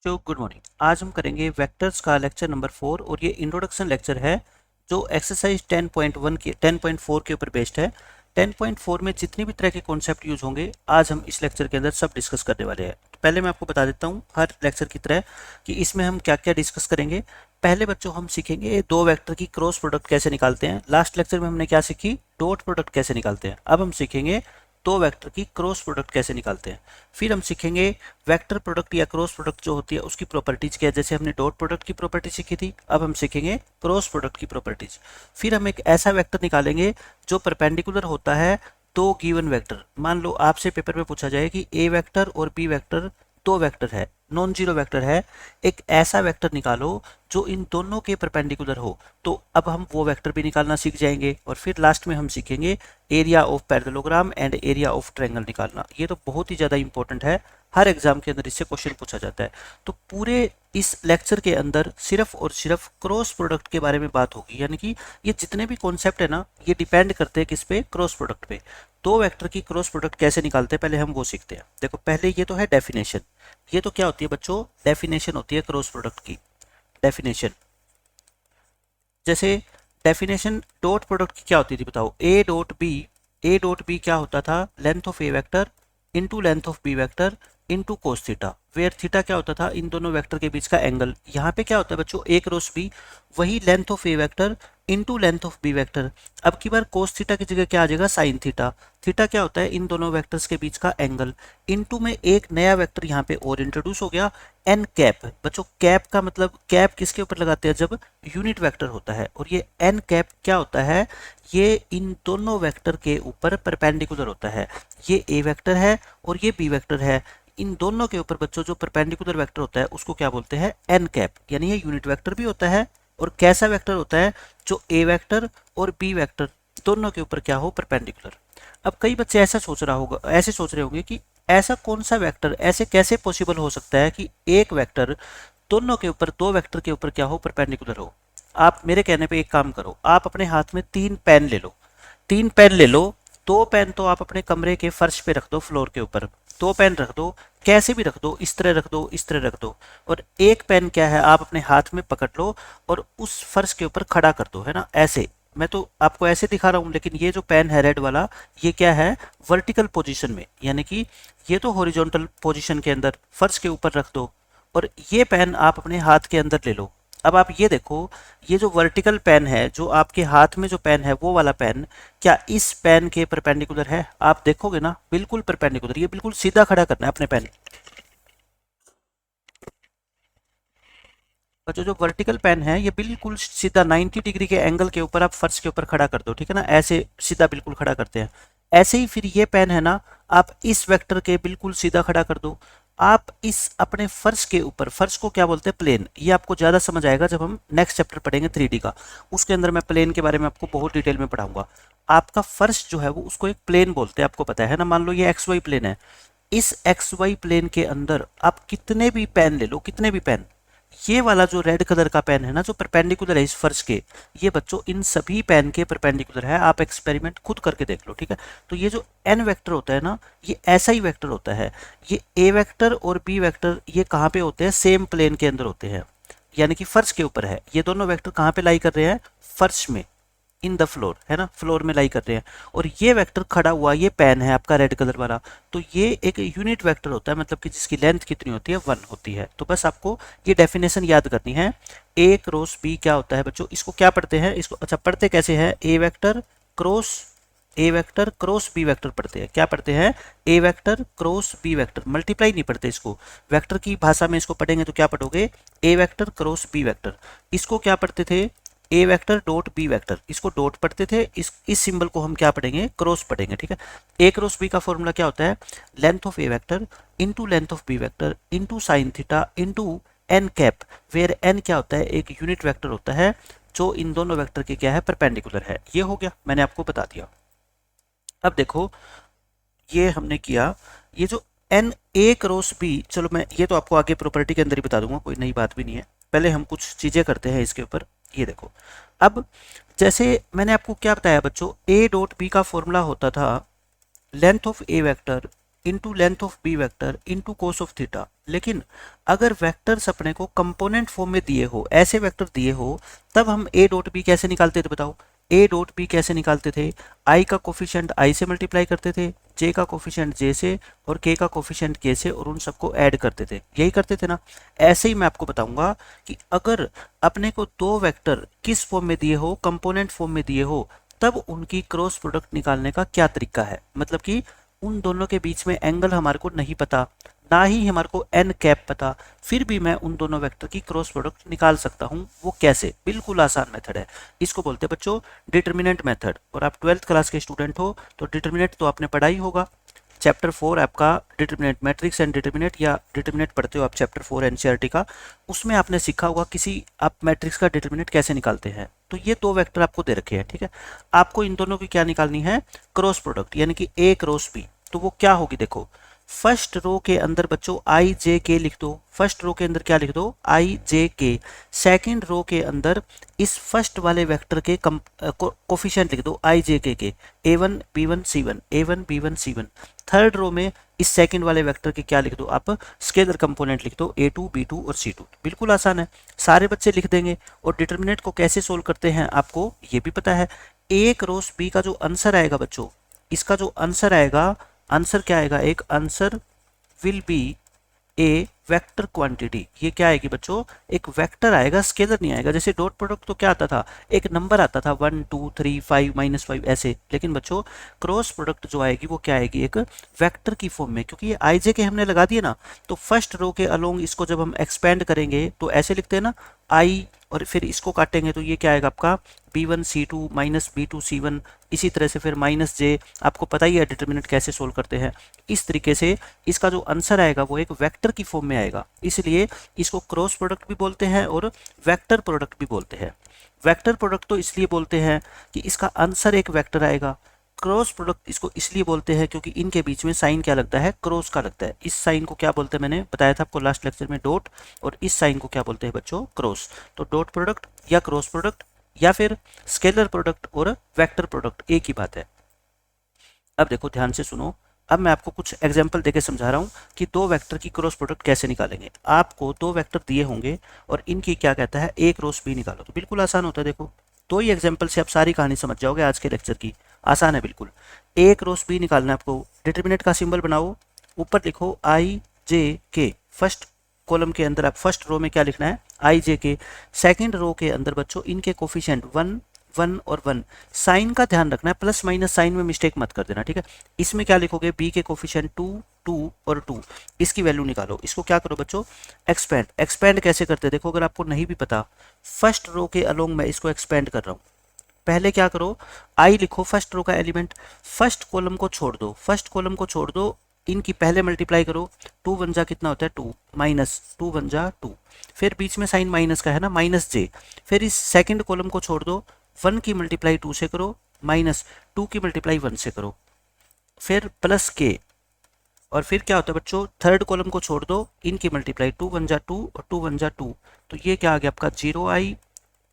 तो good morning. आज हम करेंगे वेक्टर्स का लेक्चर नंबर 4 और ये इंट्रोडक्शन लेक्चर है जो एक्सरसाइज 10.1 के 10.4 के ऊपर बेस्ड है। 10.4 में जितनी भी तरह के कॉन्सेप्ट यूज होंगे आज हम इस लेक्चर के अंदर सब डिस्कस करने वाले हैं। तो पहले मैं आपको बता देता हूँ हर लेक्चर की तरह कि इसमें हम क्या क्या डिस्कस करेंगे। पहले बच्चों हम सीखेंगे दो वेक्टर की क्रॉस प्रोडक्ट कैसे निकालते हैं। लास्ट लेक्चर में हमने क्या सीखी, डॉट प्रोडक्ट कैसे निकालते हैं। अब हम सीखेंगे दो वेक्टर की क्रॉस प्रोडक्ट कैसे निकालते हैं। फिर हम सीखेंगे वेक्टर प्रोडक्ट या क्रॉस प्रोडक्ट जो होती है उसकी प्रॉपर्टीज क्या है। जैसे हमने डॉट प्रोडक्ट की प्रॉपर्टी सीखी थी, अब हम सीखेंगे क्रॉस प्रोडक्ट की प्रॉपर्टीज। फिर हम एक ऐसा वेक्टर निकालेंगे जो परपेंडिकुलर होता है दो गिवन वेक्टर। मान लो आपसे पेपर में पूछा जाए कि ए वेक्टर और बी वेक्टर दो वेक्टर है, नॉन जीरो वेक्टर है, एक ऐसा वेक्टर निकालो जो इन दोनों के परपेंडिकुलर हो। तो अब हम वो वेक्टर भी निकालना सीख जाएंगे। और फिर लास्ट में हम सीखेंगे area of parallelogram and area of triangle निकालना। ये तो बहुत ही ज़्यादा इंपॉर्टेंट है, हर एग्जाम के अंदर इससे क्वेश्चन पूछा जाता है। तो पूरे इस लेक्चर के अंदर सिर्फ और सिर्फ क्रॉस प्रोडक्ट के बारे में बात होगी, यानी कि ये जितने भी कॉन्सेप्ट है ना ये डिपेंड करते हैं किस पे, क्रॉस प्रोडक्ट पे। दो वेक्टर की क्रॉस प्रोडक्ट कैसे निकालते हैं पहले हम वो सीखते हैं। देखो पहले ये तो है डेफिनेशन। ये तो क्या होती है बच्चों, डेफिनेशन होती है क्रॉस प्रोडक्ट की। डेफिनेशन जैसे डेफिनेशन डॉट प्रोडक्ट की क्या होती थी बताओ, A dot B. A dot B क्या होता था, length of A vector into length of B vector into cos theta, where theta क्या होता था, इन दोनों वेक्टर के बीच का एंगल। यहाँ पे क्या होता है बच्चों, ए क्रॉस बी वही length of A vector into length of B vector. अब की बार कोस थीटा की जगह क्या आ जाएगा, साइन थीटा। थीटा क्या होता है, इन दोनों वेक्टर्स के बीच का एंगल। इनटू में एक नया वेक्टर यहाँ पे और इंट्रोड्यूस हो गया, एन कैप। बच्चों कैप का मतलब, कैप किसके ऊपर लगाते हैं, जब यूनिट वेक्टर होता है। और ये एन कैप क्या होता है, ये इन दोनों वेक्टर के ऊपर परपेंडिकुलर होता है। ये ए वेक्टर है और ये बी वेक्टर है, इन दोनों के ऊपर बच्चों जो परपेंडिकुलर वेक्टर होता है उसको क्या बोलते हैं, एन कैप। यानी ये यूनिट वेक्टर भी होता है और कैसा वेक्टर होता है, जो ए वेक्टर और बी वेक्टर दोनों के ऊपर क्या हो, परपेंडिकुलर। अब कई बच्चे ऐसा सोच रहा होगा, ऐसे सोच रहे होंगे कि ऐसा कौन सा वेक्टर, ऐसे कैसे पॉसिबल हो सकता है कि एक वेक्टर दोनों के ऊपर, दो वेक्टर के ऊपर क्या हो, परपेंडिकुलर हो। आप मेरे कहने पे एक काम करो, आप अपने हाथ में तीन पेन ले लो। तीन पेन ले लो, दो पेन तो आप अपने कमरे के फर्श पे रख दो, फ्लोर के ऊपर। दो पेन रख दो, कैसे भी रख दो, इस तरह रख दो, इस तरह रख दो। और एक पेन क्या है, आप अपने हाथ में पकड़ लो और उस फर्श के ऊपर खड़ा कर दो, है ना, ऐसे। मैं तो आपको ऐसे दिखा रहा हूं, लेकिन ये जो पेन है रेड वाला, ये क्या है, वर्टिकल पोजीशन में, यानी कि ये तो हॉरिजॉन्टल पोजीशन के अंदर फर्श के ऊपर रख दो। और ये पेन आप अपने हाथ के अंदर ले लो। अब आप ये देखो, ये जो वर्टिकल पेन है, जो आपके हाथ में जो पेन है, वो वाला पेन क्या इस पेन के परपेंडिकुलर है? आप देखोगे ना, बिल्कुल परपेंडिकुलर। ये बिल्कुल सीधा खड़ा करना है अपने पेन। और जो जो वर्टिकल पेन है ये बिल्कुल सीधा 90 डिग्री के एंगल के ऊपर आप फर्श के ऊपर खड़ा कर दो, ठीक है ना, ऐसे सीधा बिल्कुल खड़ा करते हैं। ऐसे ही फिर ये पेन है ना, आप इस वेक्टर के बिल्कुल सीधा खड़ा कर दो। आप इस अपने फर्श के ऊपर, फर्श को क्या बोलते हैं, प्लेन। ये आपको ज्यादा समझ आएगा जब हम नेक्स्ट चैप्टर पढ़ेंगे 3D का, उसके अंदर मैं प्लेन के बारे में आपको बहुत डिटेल में पढ़ाऊंगा। आपका फर्श जो है वो, उसको एक प्लेन बोलते हैं, आपको पता है ना। मान लो ये XY प्लेन है, इस XY प्लेन के अंदर आप कितने भी पेन ले लो, कितने भी पेन, ये वाला जो रेड कलर का पेन है ना, जो परपेंडिकुलर है इस फर्श के, ये बच्चों इन सभी पेन के परपेंडिकुलर है। आप एक्सपेरिमेंट खुद करके देख लो, ठीक है। तो ये जो एन वेक्टर होता है ना, ये ऐसा ही वेक्टर होता है। ये ए वेक्टर और बी वेक्टर ये कहाँ पे होते हैं, सेम प्लेन के अंदर होते हैं, यानी कि फर्श के ऊपर है। ये दोनों वेक्टर कहाँ पे लाई कर रहे हैं, फर्श में, इन द फ्लोर, है ना, फ्लोर में लाई कर रहे हैं। और ये वेक्टर खड़ा हुआ, ये पेन है आपका रेड कलर वाला, तो ये एक यूनिट वेक्टर होता है, मतलब कि जिसकी लेंथ कितनी होती है, 1 होती है। तो बस आपको ये डेफिनेशन याद करनी है। ए क्रॉस बी क्या होता है बच्चों, इसको क्या पढ़ते हैं, इसको अच्छा पढ़ते कैसे है, A vector cross, A vector cross B vector पढ़ते हैं। क्या पढ़ते हैं, A vector cross B vector, multiply नहीं पढ़ते इसको। वेक्टर की भाषा में इसको पढ़ेंगे तो क्या पढ़ोगे, ए वेक्टर क्रॉस बी वेक्टर। इसको क्या पढ़ते थे, ए वेक्टर डॉट बी वेक्टर, इसको डॉट पढ़ते थे। इस सिंबल को हम क्या पढ़ेंगे, क्रॉस पढ़ेंगे, ठीक है। ए क्रॉस बी का फॉर्मूला क्या होता है, length of A vector into length of B vector into sine theta into N cap, where N क्या होता है, एक यूनिट वेक्टर होता है जो इन दोनों वेक्टर के क्या है, परपेंडिकुलर है। ये हो गया, मैंने आपको बता दिया। अब देखो ये हमने किया, ये जो एन ए क्रॉस बी, चलो मैं ये तो आपको आगे प्रॉपर्टी के अंदर ही बता दूंगा, कोई नई बात भी नहीं है। पहले हम कुछ चीजें करते हैं इसके ऊपर। ये देखो, अब जैसे मैंने आपको क्या बताया बच्चों, ए डॉट बी का फॉर्मूला होता था length of A vector into length of B vector into cos of theta. लेकिन अगर वेक्टर्स अपने को कंपोनेंट फॉर्म में दिए हो, ऐसे वेक्टर दिए हो, तब हम ए डॉट बी कैसे निकालते थे बताओ? ए डॉट बी कैसे निकालते थे? आई का कोफिशिएंट आई से मल्टीप्लाई करते थे, जे का कोफिशिएंट जे से, और के का कोफिशिएंट के से, और उन सबको ऐड करते थे। यही करते थे ना? ऐसे ही मैं आपको बताऊंगा कि अगर अपने को दो वेक्टर किस फॉर्म में दिए हो, कंपोनेंट फॉर्म में दिए हो, तब उनकी क्रॉस प्रोडक्ट निकालने का क्या तरीका है। मतलब कि उन दोनों के बीच में एंगल हमारे को नहीं पता, ना ही हमारे को एन कैप पता, फिर भी मैं उन दोनों वेक्टर की क्रॉस प्रोडक्ट निकाल सकता हूं। वो कैसे? बिल्कुल आसान मेथड है। इसको बोलते हैं बच्चों डिटर्मिनेंट मेथड। और आप 12th क्लास के स्टूडेंट हो तो डिटर्मिनेंट तो आपने पढ़ा ही होगा। चैप्टर 4 आपका डिटर्मिनेंट, मैट्रिक्स एंड डिटर्मिनेंट, या डिटर्मिनेंट पढ़ते हो आप चैप्टर 4 एनसीईआरटी का, उसमें आपने सीखा होगा किसी आप मैट्रिक्स का डिटर्मिनेंट कैसे निकालते हैं। तो ये दो वेक्टर आपको दे रखे हैं, ठीक है। आपको इन दोनों की क्या निकालनी है? क्रॉस प्रोडक्ट, यानी कि ए क्रॉस बी। तो वो क्या होगी देखो, फर्स्ट रो के अंदर बच्चों आई जे के लिख दो। फर्स्ट रो के अंदर क्या लिख दो? आई जे के। सेकेंड रो के अंदर इस फर्स्ट वाले वेक्टर के कोफिशिएंट लिख दो आई जे के A1 B1 C1, A1 B1 C1। Third row में इस सेकंड वाले वेक्टर के क्या लिख दो आप? स्केलर कंपोनेंट लिख दो A2 B2 और C2। बिल्कुल आसान है, सारे बच्चे लिख देंगे। और डिटर्मिनेंट को कैसे सोल्व करते हैं आपको ये भी पता है। ए क्रॉस बी का जो आंसर आएगा बच्चों, इसका जो आंसर आएगा, आंसर क्या आएगा? एक answer will be A vector quantity. ये क्या आएगी बच्चों? एक वेक्टर आएगा, स्केलर नहीं आएगा। जैसे डॉट प्रोडक्ट तो क्या आता था? एक नंबर आता था 1 2 3 5 -5 ऐसे। लेकिन बच्चों क्रॉस प्रोडक्ट जो आएगी वो क्या आएगी? एक वेक्टर की फॉर्म में। क्योंकि ये आई जे के हमने लगा दिए ना, तो फर्स्ट रो के अलोंग इसको जब हम एक्सपेंड करेंगे तो ऐसे लिखते हैं ना, आई, और फिर इसको काटेंगे तो ये क्या आएगा आपका? B1 C2 -B2 C1। इसी तरह से फिर माइनस जे। आपको पता ही है डिटर्मिनेंट कैसे सोल्व करते हैं। इस तरीके से इसका जो आंसर आएगा वो एक वेक्टर की फॉर्म में आएगा। इसलिए इसको क्रॉस प्रोडक्ट भी बोलते हैं और वेक्टर प्रोडक्ट भी बोलते हैं। वेक्टर प्रोडक्ट तो इसलिए बोलते हैं कि इसका आंसर एक वेक्टर आएगा। क्रॉस प्रोडक्ट इसको इसलिए बोलते हैं क्योंकि इनके बीच में साइन क्या लगता है? क्रॉस का लगता है। इस साइन को क्या बोलते हैं? मैंने बताया था आपको लास्ट लेक्चर में, डॉट। और इस साइन को क्या बोलते हैं बच्चों? क्रॉस। तो डॉट प्रोडक्ट या क्रॉस प्रोडक्ट या फिर स्केलर प्रोडक्ट और वेक्टर प्रोडक्ट एक ही बात है। अब देखो ध्यान से सुनो, अब मैं आपको कुछ एग्जांपल देके समझा रहा हूँ कि दो वेक्टर की क्रॉस प्रोडक्ट कैसे निकालेंगे। आपको दो वेक्टर दिए होंगे और इनकी क्या कहता है? ए क्रॉस बी निकालो। तो बिल्कुल आसान होता है। देखो दो ही एग्जांपल से आप सारी कहानी समझ जाओगे आज के लेक्चर की। आसान है बिल्कुल। ए क्रॉस बी निकालना है आपको। डिटर्मिनेंट का सिंबल बनाओ, ऊपर लिखो आई जे के। फर्स्ट कॉलम के अंदर आप फर्स्ट रो में क्या लिखना है? आई जे के। सेकेंड रो के अंदर बच्चों इनके कोफिशिएंट 1 1 और 1। साइन का ध्यान रखना है, प्लस माइनस साइन में मिस्टेक मत कर देना, ठीक है। इसमें क्या लिखोगे? बी के कोफिशिएंट 2 2 और 2। इसकी वैल्यू निकालो। इसको क्या करो बच्चों? एक्सपेंड। एक्सपेंड कैसे करते हैं देखो, अगर आपको नहीं भी पता, फर्स्ट रो के अलोंग मैं इसको एक्सपेंड कर रहा हूँ। पहले क्या करो? आई लिखो फर्स्ट रो का एलिमेंट, फर्स्ट कॉलम को छोड़ दो, फर्स्ट कॉलम को छोड़ दो, इनकी पहले मल्टीप्लाई करो। 2 1 जा कितना होता है? 2 माइनस 2 1 जा 2। फिर बीच में साइन माइनस का है ना, माइनस जे। फिर इस सेकंड कॉलम को छोड़ दो, 1 की मल्टीप्लाई 2 से करो, माइनस 2 की मल्टीप्लाई 1 से करो, फिर प्लस के। और फिर क्या होता है बच्चों? थर्ड कॉलम को छोड़ दो, इनकी मल्टीप्लाई 2 1 जा 2 और 2 1 जा 2। तो ये क्या आ गया आपका? 0 आई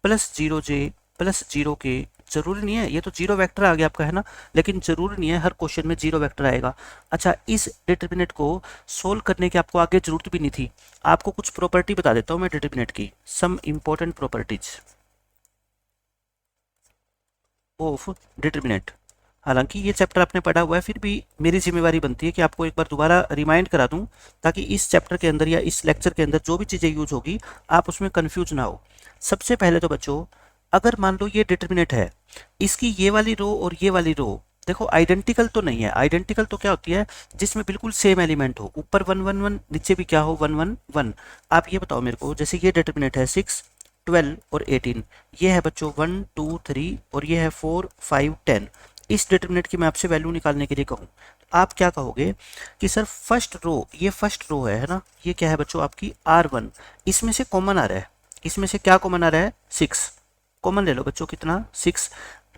प्लस 0 जे प्लस 0 के। जरूरी नहीं है, ये तो जीरो वेक्टर आ गया आपका, है ना। लेकिन जरूरी नहीं है हर क्वेश्चन में जीरो वेक्टर आएगा। अच्छा, इस डिटर्मिनेंट को सोल्व करने की आपको आगे जरूरत भी नहीं थी। आपको कुछ प्रॉपर्टी बता देता हूं मैं डिटर्मिनेंट की, some important properties of determinant. हालांकि ये चैप्टर आपने पढ़ा हुआ है, फिर भी मेरी जिम्मेवारी बनती है कि आपको एक बार दोबारा रिमाइंड करा दूं, ताकि इस चैप्टर के अंदर या इस लेक्चर के अंदर जो भी चीज़ें यूज होगी आप उसमें कंफ्यूज ना हो। सबसे पहले तो बच्चों, अगर मान लो ये डिटर्मिनेंट है, इसकी ये वाली रो और ये वाली रो देखो आइडेंटिकल तो नहीं है। आइडेंटिकल तो क्या होती है? जिसमें बिल्कुल सेम एलिमेंट हो, ऊपर 1 1 1, नीचे भी क्या हो? 1 1 1। आप ये बताओ मेरे को, जैसे ये डिटर्मिनेंट है 6 12 और 18, ये है बच्चों 1 2 3 और ये है 4 5 10। इस डिटर्मिनेंट की मैं आपसे वैल्यू निकालने के लिए कहूँ, आप क्या कहोगे कि सर फर्स्ट रो, ये फर्स्ट रो है ना, ये क्या है बच्चों? आपकी R1। इसमें से कॉमन आ रहा है, इसमें से क्या कॉमन आ रहा है? 6 कॉमन ले लो बच्चों। कितना? 6।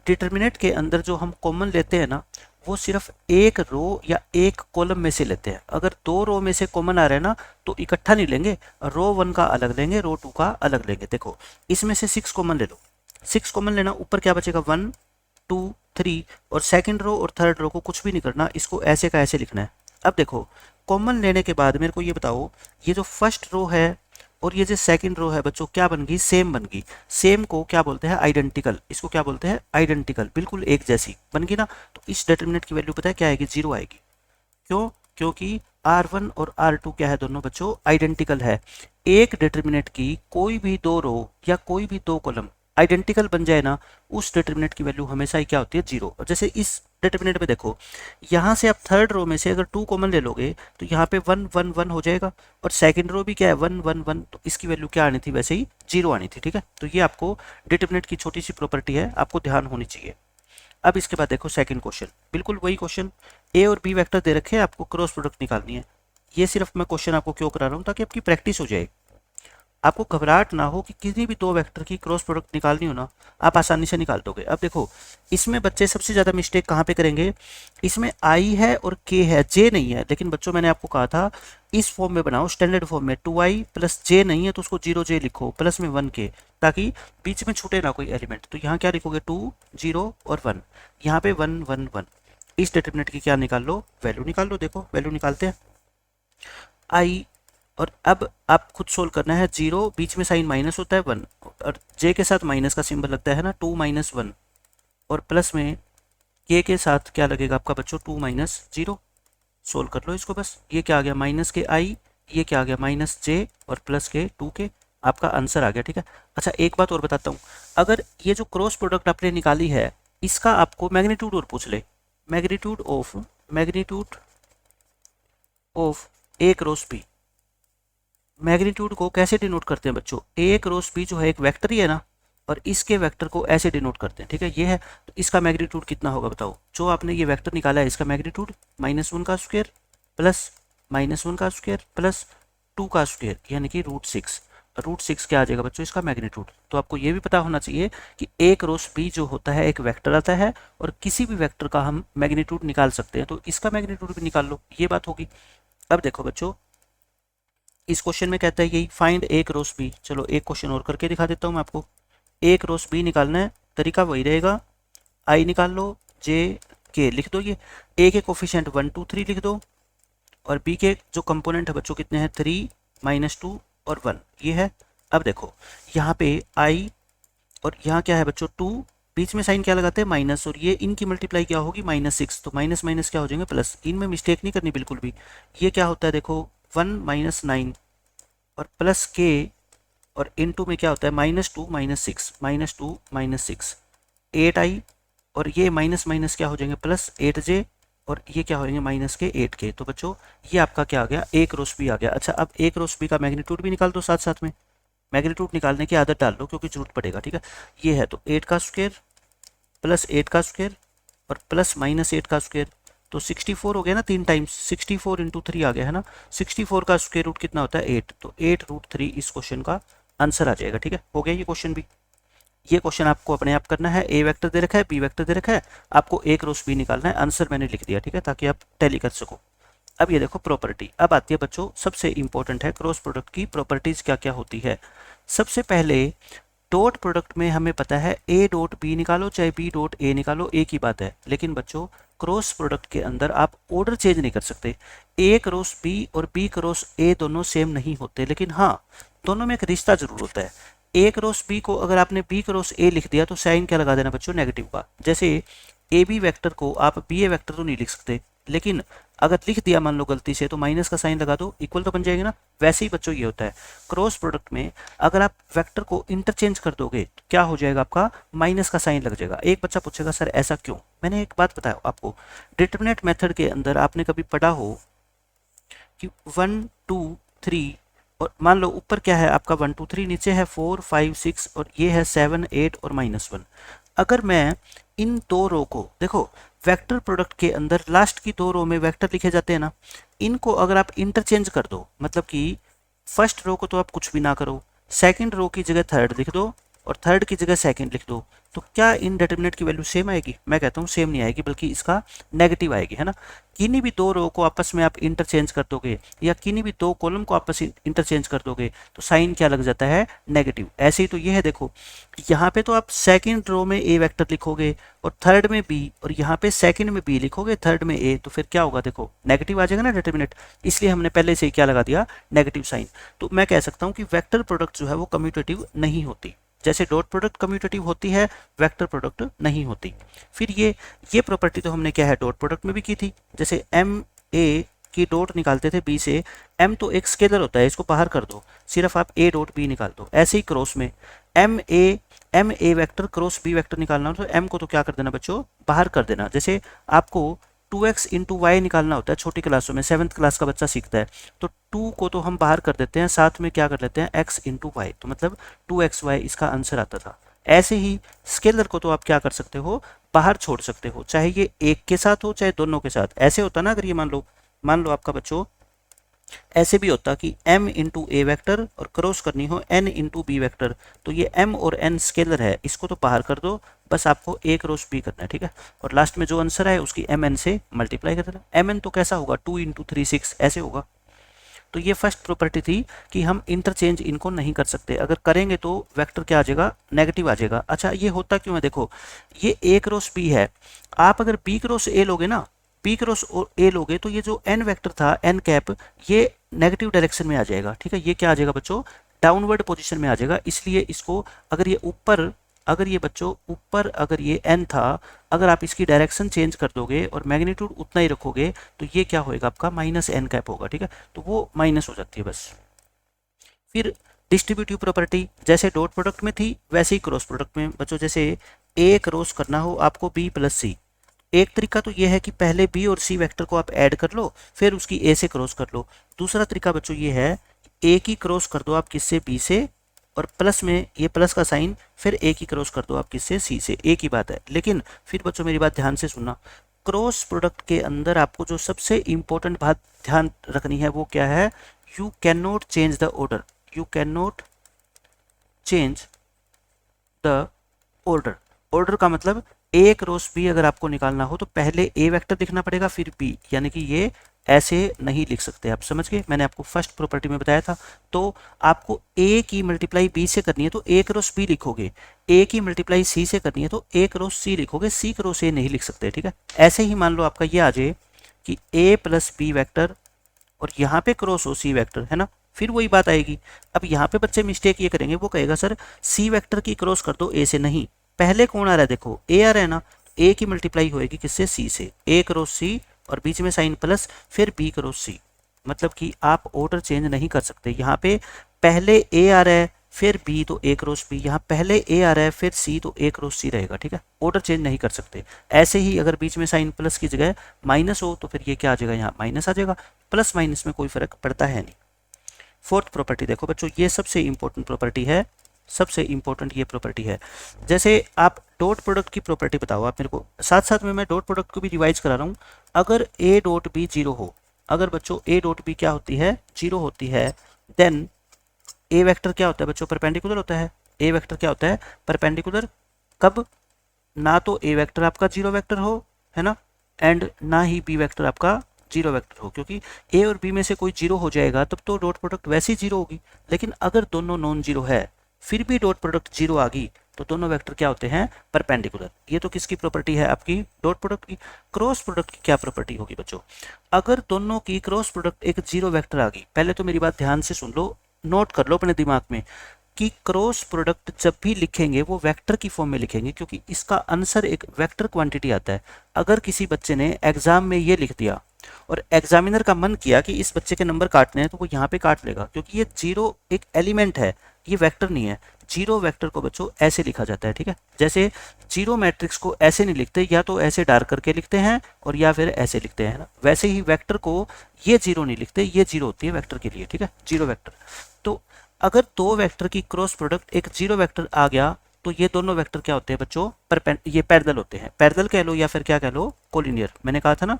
डिटर्मिनेंट के अंदर जो हम कॉमन लेते हैं ना, वो सिर्फ एक रो या एक कॉलम में से लेते हैं। अगर दो रो में से कॉमन आ रहा है ना, तो इकट्ठा नहीं लेंगे, रो 1 का अलग लेंगे, रो 2 का अलग लेंगे। देखो इसमें से 6 कॉमन ले लो, 6 कॉमन लेना, ऊपर क्या बचेगा? 1 2 3। और सेकंड रो और थर्ड रो को कुछ भी नहीं करना, इसको ऐसे का ऐसे लिखना है। अब देखो कॉमन लेने के बाद मेरे को ये बताओ, ये जो फर्स्ट रो है और ये जो सेकंड रो है बच्चों क्या बन गई, सेम बन गई। सेम को क्या बोलते हैं, आइडेंटिकल। इसको क्या बोलते हैं, आइडेंटिकल, बिल्कुल एक जैसी बन गई ना। तो इस डिटरमिनेंट की वैल्यू पता है क्या आएगी, 0 आएगी। क्यों, क्योंकि R1 और R2 क्या है, दोनों बच्चों आइडेंटिकल है। एक डिटरमिनेंट की कोई भी दो रो या कोई भी दो कॉलम आइडेंटिकल बन जाए ना, उस डिटरमिनेंट की वैल्यू हमेशा ही क्या होती है, 0। और जैसे इस डिटरमिनेंट में देखो, यहाँ से आप थर्ड रो में से अगर 2 कॉमन ले लोगे तो यहाँ पे 1 1 1 हो जाएगा, और सेकंड रो भी क्या है, 1 1 1, तो इसकी वैल्यू क्या आनी थी, वैसे ही 0 आनी थी। ठीक है, तो ये आपको डिटरमिनेंट की छोटी सी प्रॉपर्टी है, आपको ध्यान होनी चाहिए। अब इसके बाद देखो सेकंड क्वेश्चन, बिल्कुल वही क्वेश्चन। ए और बी वेक्टर दे रखे हैं, आपको क्रॉस प्रोडक्ट निकालनी है। ये सिर्फ मैं क्वेश्चन आपको क्यों करा रहा हूँ, ताकि आपकी प्रैक्टिस हो जाए, आपको घबराहट ना हो कि किसी भी दो वेक्टर की क्रॉस प्रोडक्ट निकालनी हो ना, आप आसानी से निकाल दोगे। अब देखो इसमें बच्चे सबसे ज़्यादा मिस्टेक कहाँ पे करेंगे, इसमें आई है और के है, जे नहीं है। लेकिन बच्चों मैंने आपको कहा था इस फॉर्म में बनाओ, स्टैंडर्ड फॉर्म में, 2i प्लस जे नहीं है तो उसको 0j लिखो, प्लस में 1k, ताकि बीच में छूटे ना कोई एलिमेंट। तो यहाँ क्या लिखोगे, 2 0 और 1, यहाँ पे 1 1 1। इस डिटरमिनेंट की क्या निकाल लो, वैल्यू निकाल लो। देखो वैल्यू निकालते हैं, आई, और अब आप खुद सोल्व करना है। 0 बीच में साइन माइनस होता है, 1 और जे के साथ माइनस का सिंबल लगता है ना, 2 माइनस 1, और प्लस में के साथ क्या लगेगा आपका बच्चों, 2 माइनस 0। सोल्व कर लो इसको बस। ये क्या आ गया, माइनस के आई, ये क्या आ गया, माइनस जे, और प्लस के 2k, आपका आंसर आ गया। ठीक है, अच्छा एक बात और बताता हूँ, अगर ये जो क्रॉस प्रोडक्ट आपने निकाली है इसका आपको मैग्नीट्यूड और पूछ ले, magnitude of A cross B, magnitude को कैसे डिनोट करते हैं बच्चों, ए क्रॉस बी जो है एक वेक्टर ही है ना, और इसके वेक्टर को ऐसे डिनोट करते हैं। ठीक है, ये है, तो इसका मैग्नीट्यूड कितना होगा बताओ, जो आपने ये वेक्टर निकाला है इसका मैग्नीट्यूड -1 का स्क्वायर प्लस -1 का स्क्वायर प्लस 2 का स्क्वायर, यानी कि √6। √6 क्या आ जाएगा बच्चों, इसका मैग्नीट्यूड। तो आपको ये भी पता होना चाहिए कि ए क्रॉस बी जो होता है एक वेक्टर आता है, और किसी भी वेक्टर का हम मैग्नीट्यूड निकाल सकते हैं, तो इसका मैग्नीट्यूड भी निकाल लो, ये बात होगी। अब देखो बच्चों इस क्वेश्चन में कहता है यही, फाइंड ए क्रॉस बी। चलो एक क्वेश्चन और करके दिखा देता हूँ मैं आपको। ए क्रॉस बी निकालना है, तरीका वही रहेगा, आई निकाल लो, जे के लिख दो, ये ए के कोफिशिएंट 1 2 3 लिख दो, और बी के जो कंपोनेंट है बच्चों कितने हैं, 3 -2 और 1, ये है। अब देखो यहाँ पे आई और यहाँ क्या है बच्चों, 2, बीच में साइन क्या लगाते हैं, माइनस, और ये इनकी मल्टीप्लाई क्या होगी, -6, तो माइनस माइनस क्या हो जाएंगे, प्लस। इनमें मिस्टेक नहीं करनी बिल्कुल भी। ये क्या होता है देखो, 1 -9 और प्लस के, और इनटू में क्या होता है, -2 -6, -2 -6, 8 आई, और ये माइनस माइनस क्या हो जाएंगे, प्लस 8j, और ये क्या हो जाएंगे, माइनस के 8k। तो बच्चों ये आपका क्या आ गया, ए क्रॉस बी आ गया। अच्छा अब ए क्रॉस बी का मैग्नीट्यूड भी निकाल दो, साथ साथ में मैग्नीट्यूड निकालने की आदत डाल लो, क्योंकि जरूरत पड़ेगा। ठीक है, ये है तो 8 का स्क्वायर प्लस 8 का स्क्वायर और प्लस -8 का स्क्वायर, तो 64 हो गया ना, 3 टाइम्स 64 इंटू 3 आ गया है ना। 64 का स्क्वायर रूट कितना होता है, 8, तो 8√3 इस क्वेश्चन का आंसर आ जाएगा। ठीक है, हो गया ये क्वेश्चन भी। ये क्वेश्चन आपको अपने आप करना है, ए वेक्टर दे रखा है, बी वेक्टर दे रखा है, आपको ए क्रॉस बी निकालना है। आंसर मैंने लिख दिया, ठीक है, ताकि आप टैली कर सको। अब ये देखो प्रॉपर्टी, अब आती है बच्चों सबसे इंपॉर्टेंट है, क्रॉस प्रोडक्ट की प्रॉपर्टीज क्या क्या होती है। सबसे पहले डॉट प्रोडक्ट में हमें पता है ए डॉट बी निकालो चाहे बी डॉट ए निकालो, एक ही बात है। लेकिन बच्चों क्रॉस प्रोडक्ट के अंदर आप ऑर्डर चेंज नहीं कर सकते। ए क्रॉस बी और बी क्रॉस ए दोनों सेम नहीं होते, लेकिन हाँ दोनों में एक रिश्ता जरूर होता है। ए क्रॉस बी को अगर आपने बी क्रॉस ए लिख दिया तो साइन क्या लगा देना बच्चों, नेगेटिव का। जैसे ए बी वैक्टर को आप बी ए वैक्टर तो नहीं लिख सकते, लेकिन अगर लिख दिया मान लो गलती से तो माइनस का साइन लगा दो, इक्वल तो बन जाएगा ना। वैसे ही बच्चों ये होता है क्रॉस प्रोडक्ट में, अगर आप वेक्टर को इंटरचेंज कर दोगे तो क्या हो जाएगा, आपका माइनस का साइन लग जाएगा। एक बच्चा पूछेगा सर ऐसा क्यों, मैंने एक बात बताया आपको, डिटरमिनेंट मेथड के अंदर आपने कभी पढ़ा हो कि 1 2 3, और मान लो ऊपर क्या है आपका 1 2 3, नीचे है 4 5 6, और ये है 7 8 और -1। अगर मैं इन दो रो को देखो, वेक्टर प्रोडक्ट के अंदर लास्ट की दो रो में वेक्टर लिखे जाते हैं ना, इनको अगर आप इंटरचेंज कर दो, मतलब कि फर्स्ट रो को तो आप कुछ भी ना करो, सेकंड रो की जगह थर्ड लिख दो, और थर्ड की जगह सेकंड लिख दो, तो क्या इन डिटर्मिनेंट की वैल्यू सेम आएगी? मैं कहता हूँ सेम नहीं आएगी, बल्कि इसका नेगेटिव आएगी, है ना। किन्हीं भी दो रो को आपस में आप इंटरचेंज कर दोगे या किन्हीं भी दो कॉलम को आपस में इंटरचेंज कर दोगे तो साइन क्या लग जाता है? नेगेटिव। ऐसे ही तो ये है, देखो यहाँ पे तो आप सेकंड रो में ए वेक्टर लिखोगे और थर्ड में बी, और यहाँ पे सेकंड में बी लिखोगे, थर्ड में ए, तो फिर क्या होगा? देखो नेगेटिव आ जाएगा ना डिटर्मिनेंट, इसलिए हमने पहले से ही क्या लगा दिया? Negative sign. तो मैं कह सकता हूँ कि वेक्टर प्रोडक्ट जो है वो कम्यूटेटिव नहीं होती। जैसे डॉट प्रोडक्ट कम्यूटेटिव होती है, वेक्टर प्रोडक्ट नहीं होती। फिर ये प्रॉपर्टी तो हमने क्या है डॉट प्रोडक्ट में भी की थी। जैसे एम ए की डॉट निकालते थे बी से, एम तो एक स्केलर होता है, इसको बाहर कर दो, सिर्फ आप ए डॉट बी निकाल दो। ऐसे ही क्रॉस में एम A vector cross B vector निकालना हो तो एम को तो क्या कर देना बच्चों? बाहर कर देना। जैसे आपको 2x इंटू वाई निकालना होता है छोटी क्लासों में, 7th क्लास का बच्चा सीखता है, तो 2 को तो हम बाहर कर देते हैं, साथ में क्या कर लेते हैं? x इंटू वाई, तो मतलब 2xy इसका आंसर आता था। ऐसे ही स्केलर को तो आप क्या कर सकते हो? बाहर छोड़ सकते हो, चाहे ये एक के साथ हो चाहे दोनों के साथ। ऐसे होता ना, अगर ये मान लो आपका बच्चों ऐसे भी होता कि m इंटू ए वैक्टर और क्रॉस करनी हो n इंटू बी वैक्टर, तो ये m और n स्केलर है, इसको तो बाहर कर दो, बस आपको a क्रॉस b करना है, ठीक है। और लास्ट में जो आंसर है उसकी mn से मल्टीप्लाई कर देना। mn तो कैसा होगा? 2 इंटू 3 6 ऐसे होगा। तो ये फर्स्ट प्रॉपर्टी थी कि हम इंटरचेंज इनको नहीं कर सकते, अगर करेंगे तो वेक्टर क्या आ जाएगा? नेगेटिव आ जाएगा। अच्छा, ये होता क्यों है? देखो ये a क्रॉस b है, आप अगर b क्रॉस a लोगे ना, b क्रॉस a लोगे तो ये जो n वेक्टर था n कैप, ये नेगेटिव डायरेक्शन में आ जाएगा, ठीक है। ये क्या आ जाएगा बच्चों? डाउनवर्ड पोजीशन में आ जाएगा। इसलिए इसको अगर ये ऊपर, अगर ये बच्चों ऊपर, अगर ये n था, अगर आप इसकी डायरेक्शन चेंज कर दोगे और मैग्नीट्यूड उतना ही रखोगे तो ये क्या होएगा? आपका माइनस n कैप होगा, ठीक है। तो वो माइनस हो जाती है बस। फिर डिस्ट्रीब्यूटिव प्रॉपर्टी जैसे डॉट प्रोडक्ट में थी वैसे ही क्रॉस प्रोडक्ट में बच्चों, जैसे ए क्रॉस करना हो आपको बी प्लस सी, एक तरीका तो ये है कि पहले बी और सी वेक्टर को आप ऐड कर लो, फिर उसकी ए से क्रॉस कर लो। दूसरा तरीका बच्चों ये है, ए की क्रॉस कर दो आप किससे? बी से, और प्लस में ये प्लस का साइन, फिर ए की क्रॉस कर दो आप किससे? सी से। एक ही बात है, लेकिन फिर बच्चों मेरी बात ध्यान से सुनना, क्रॉस प्रोडक्ट के अंदर आपको जो सबसे इंपॉर्टेंट बात ध्यान रखनी है वो क्या है? You can not change the order, you can not change the order. Order का मतलब ए क्रॉस बी अगर आपको निकालना हो तो पहले ए वेक्टर लिखना पड़ेगा फिर बी, यानी कि ये ऐसे नहीं लिख सकते। आप समझ गए? मैंने आपको फर्स्ट प्रॉपर्टी में बताया था। तो आपको ए की मल्टीप्लाई बी से करनी है तो ए क्रॉस बी लिखोगे, ए की मल्टीप्लाई सी से करनी है तो ए क्रॉस सी लिखोगे, सी क्रॉस ए नहीं लिख सकते, ठीक है। ऐसे ही मान लो आपका ये आ जाए कि ए प्लस बी वैक्टर और यहाँ पे क्रॉस हो सी वेक्टर, है ना, फिर वही बात आएगी। अब यहाँ पे बच्चे मिस्टेक ये करेंगे, वो कहेगा सर सी वेक्टर की क्रॉस कर दो ए से। नहीं, पहले कौन आ रहा है? देखो ए आ रहा है ना, ए की मल्टीप्लाई होएगी किससे? सी से, ए क्रॉस सी और बीच में साइन प्लस, फिर बी क्रॉस सी। मतलब कि आप ऑर्डर चेंज नहीं कर सकते। यहाँ पे पहले ए आ रहा है फिर बी तो ए क्रॉस बी, यहाँ पहले ए आ रहा है फिर सी तो ए क्रॉस सी रहेगा, ठीक है। ऑर्डर चेंज नहीं कर सकते। ऐसे ही अगर बीच में साइन प्लस की जगह माइनस हो तो फिर ये क्या आ जाएगा? यहाँ माइनस आ जाएगा। प्लस माइनस में कोई फर्क पड़ता है नहीं। फोर्थ प्रॉपर्टी देखो बच्चों, ये सबसे इंपॉर्टेंट प्रॉपर्टी है, सबसे इंपॉर्टेंट ये प्रॉपर्टी है। जैसे आप डॉट प्रोडक्ट की प्रॉपर्टी बताओ आप मेरे को, साथ साथ में मैं डॉट प्रोडक्ट को भी रिवाइज करा रहा हूँ। अगर ए डॉट बी जीरो हो, अगर बच्चों ए डॉट बी क्या होती है? जीरो होती है, देन ए वेक्टर क्या होता है बच्चों? परपेंडिकुलर होता है। ए वेक्टर क्या होता है? परपेंडिकुलर। कब? ना तो ए वेक्टर आपका जीरो वेक्टर हो, है ना, एंड ना ही बी वेक्टर आपका जीरो वेक्टर हो, क्योंकि ए और बी में से कोई जीरो हो जाएगा तब तो डॉट प्रोडक्ट वैसे ही जीरो होगी। लेकिन अगर दोनों नॉन जीरो है फिर भी डॉट प्रोडक्ट जीरो आ गई तो दोनों वेक्टर क्या होते हैं? परपेंडिकुलर। ये तो किसकी प्रॉपर्टी है? आपकी डॉट प्रोडक्ट की। क्रॉस प्रोडक्ट की क्या प्रॉपर्टी होगी बच्चों? अगर दोनों की क्रॉस प्रोडक्ट एक जीरो वेक्टर आ गई, पहले तो मेरी बात ध्यान से सुन लो, नोट कर लो अपने दिमाग में कि क्रॉस प्रोडक्ट जब भी लिखेंगे वो वेक्टर की फॉर्म में लिखेंगे, क्योंकि इसका आंसर एक वेक्टर क्वांटिटी आता है। अगर किसी बच्चे ने एग्जाम में ये लिख दिया और एग्जामिनर का मन किया कि इस बच्चे के नंबर काटने हैं तो वो यहाँ पे काट लेगा, क्योंकि ये जीरो एक एलिमेंट है, ये वेक्टर नहीं है। जीरो वेक्टर को बच्चों ऐसे लिखा जाता है, ठीक है। जैसे जीरो मैट्रिक्स को ऐसे नहीं लिखते, या तो ऐसे डार्क करके लिखते हैं और या फिर ऐसे लिखते हैं ना, वैसे ही वेक्टर को ये जीरो नहीं लिखते, ये जीरो होती है वेक्टर के लिए, ठीक है, जीरो वेक्टर। तो अगर दो वेक्टर की क्रॉस प्रोडक्ट एक जीरो वेक्टर आ गया तो ये दोनों वेक्टर क्या होते हैं बच्चों? ये पैरेलल होते हैं। पैरेलल कह लो या फिर क्या कह लो? कोलिनियर। मैंने कहा था ना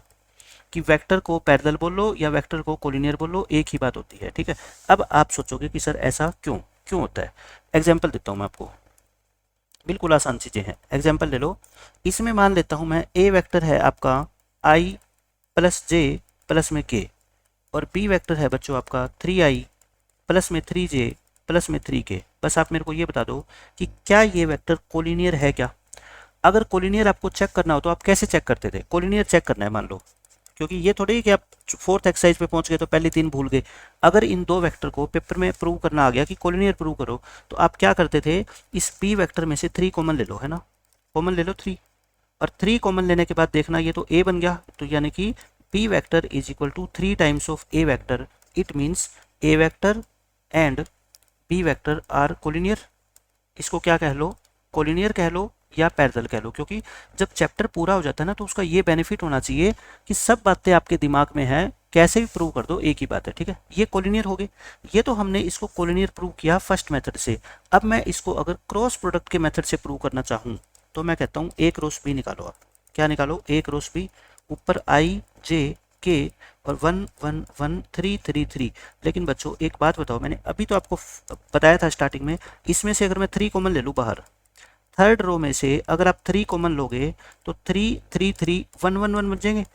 कि वेक्टर को पैरेलल बोल लो या वेक्टर को कोलिनियर बोल लो, एक ही बात होती है, ठीक है। अब आप सोचोगे कि सर ऐसा क्यों क्यों होता है? एग्जाम्पल देता हूँ मैं आपको। बिल्कुल आसान चीज़ें हैं। एग्जाम्पल ले लो, इसमें मान लेता हूँ मैं ए वेक्टर है आपका आई प्लस जे प्लस में के, और बी वेक्टर है बच्चों आपका 3i प्लस में 3j प्लस में 3k। बस आप मेरे को ये बता दो कि क्या ये वेक्टर कोलिनियर है क्या। अगर कोलिनियर आपको चेक करना हो तो आप कैसे चेक करते थे, कोलिनियर चेक करना है मान लो, क्योंकि ये थोड़ी कि आप फोर्थ एक्सरसाइज पे पहुंच गए तो पहली तीन भूल गए। अगर इन दो वेक्टर को पेपर में प्रूव करना आ गया कि कोलिनियर प्रूव करो, तो आप क्या करते थे, इस बी वेक्टर में से 3 कॉमन ले लो, है ना, कॉमन ले लो 3, और 3 कॉमन लेने के बाद देखना ये तो ए बन गया, तो यानी कि B vector is equal to 3 times of A vector. It means A vector and B vector are collinear. इसको क्या कह लो, कोलिनियर कह लो या पैरेलल कह लो, क्योंकि जब चैप्टर पूरा हो जाता है ना तो उसका ये बेनिफिट होना चाहिए कि सब बातें आपके दिमाग में है, कैसे भी प्रूव कर दो एक ही बात है, ठीक है। ये कोलिनियर हो गए, ये तो हमने इसको कोलिनियर प्रूव किया फर्स्ट मेथड से। अब मैं इसको अगर क्रॉस प्रोडक्ट के मेथड से प्रूव करना चाहूँ तो मैं कहता हूँ ए क्रॉस बी निकालो। आप क्या निकालो, ए क्रॉस बी, ऊपर आई जे के और 1 1 1 3 3 3। लेकिन बच्चों एक बात बताओ, मैंने अभी तो आपको बताया था स्टार्टिंग में, इसमें से अगर मैं 3 कॉमन ले लूँ बाहर, थर्ड रो में से अगर आप 3 कॉमन लोगे तो 3 3 3 1 1 1 बन जाएंगे।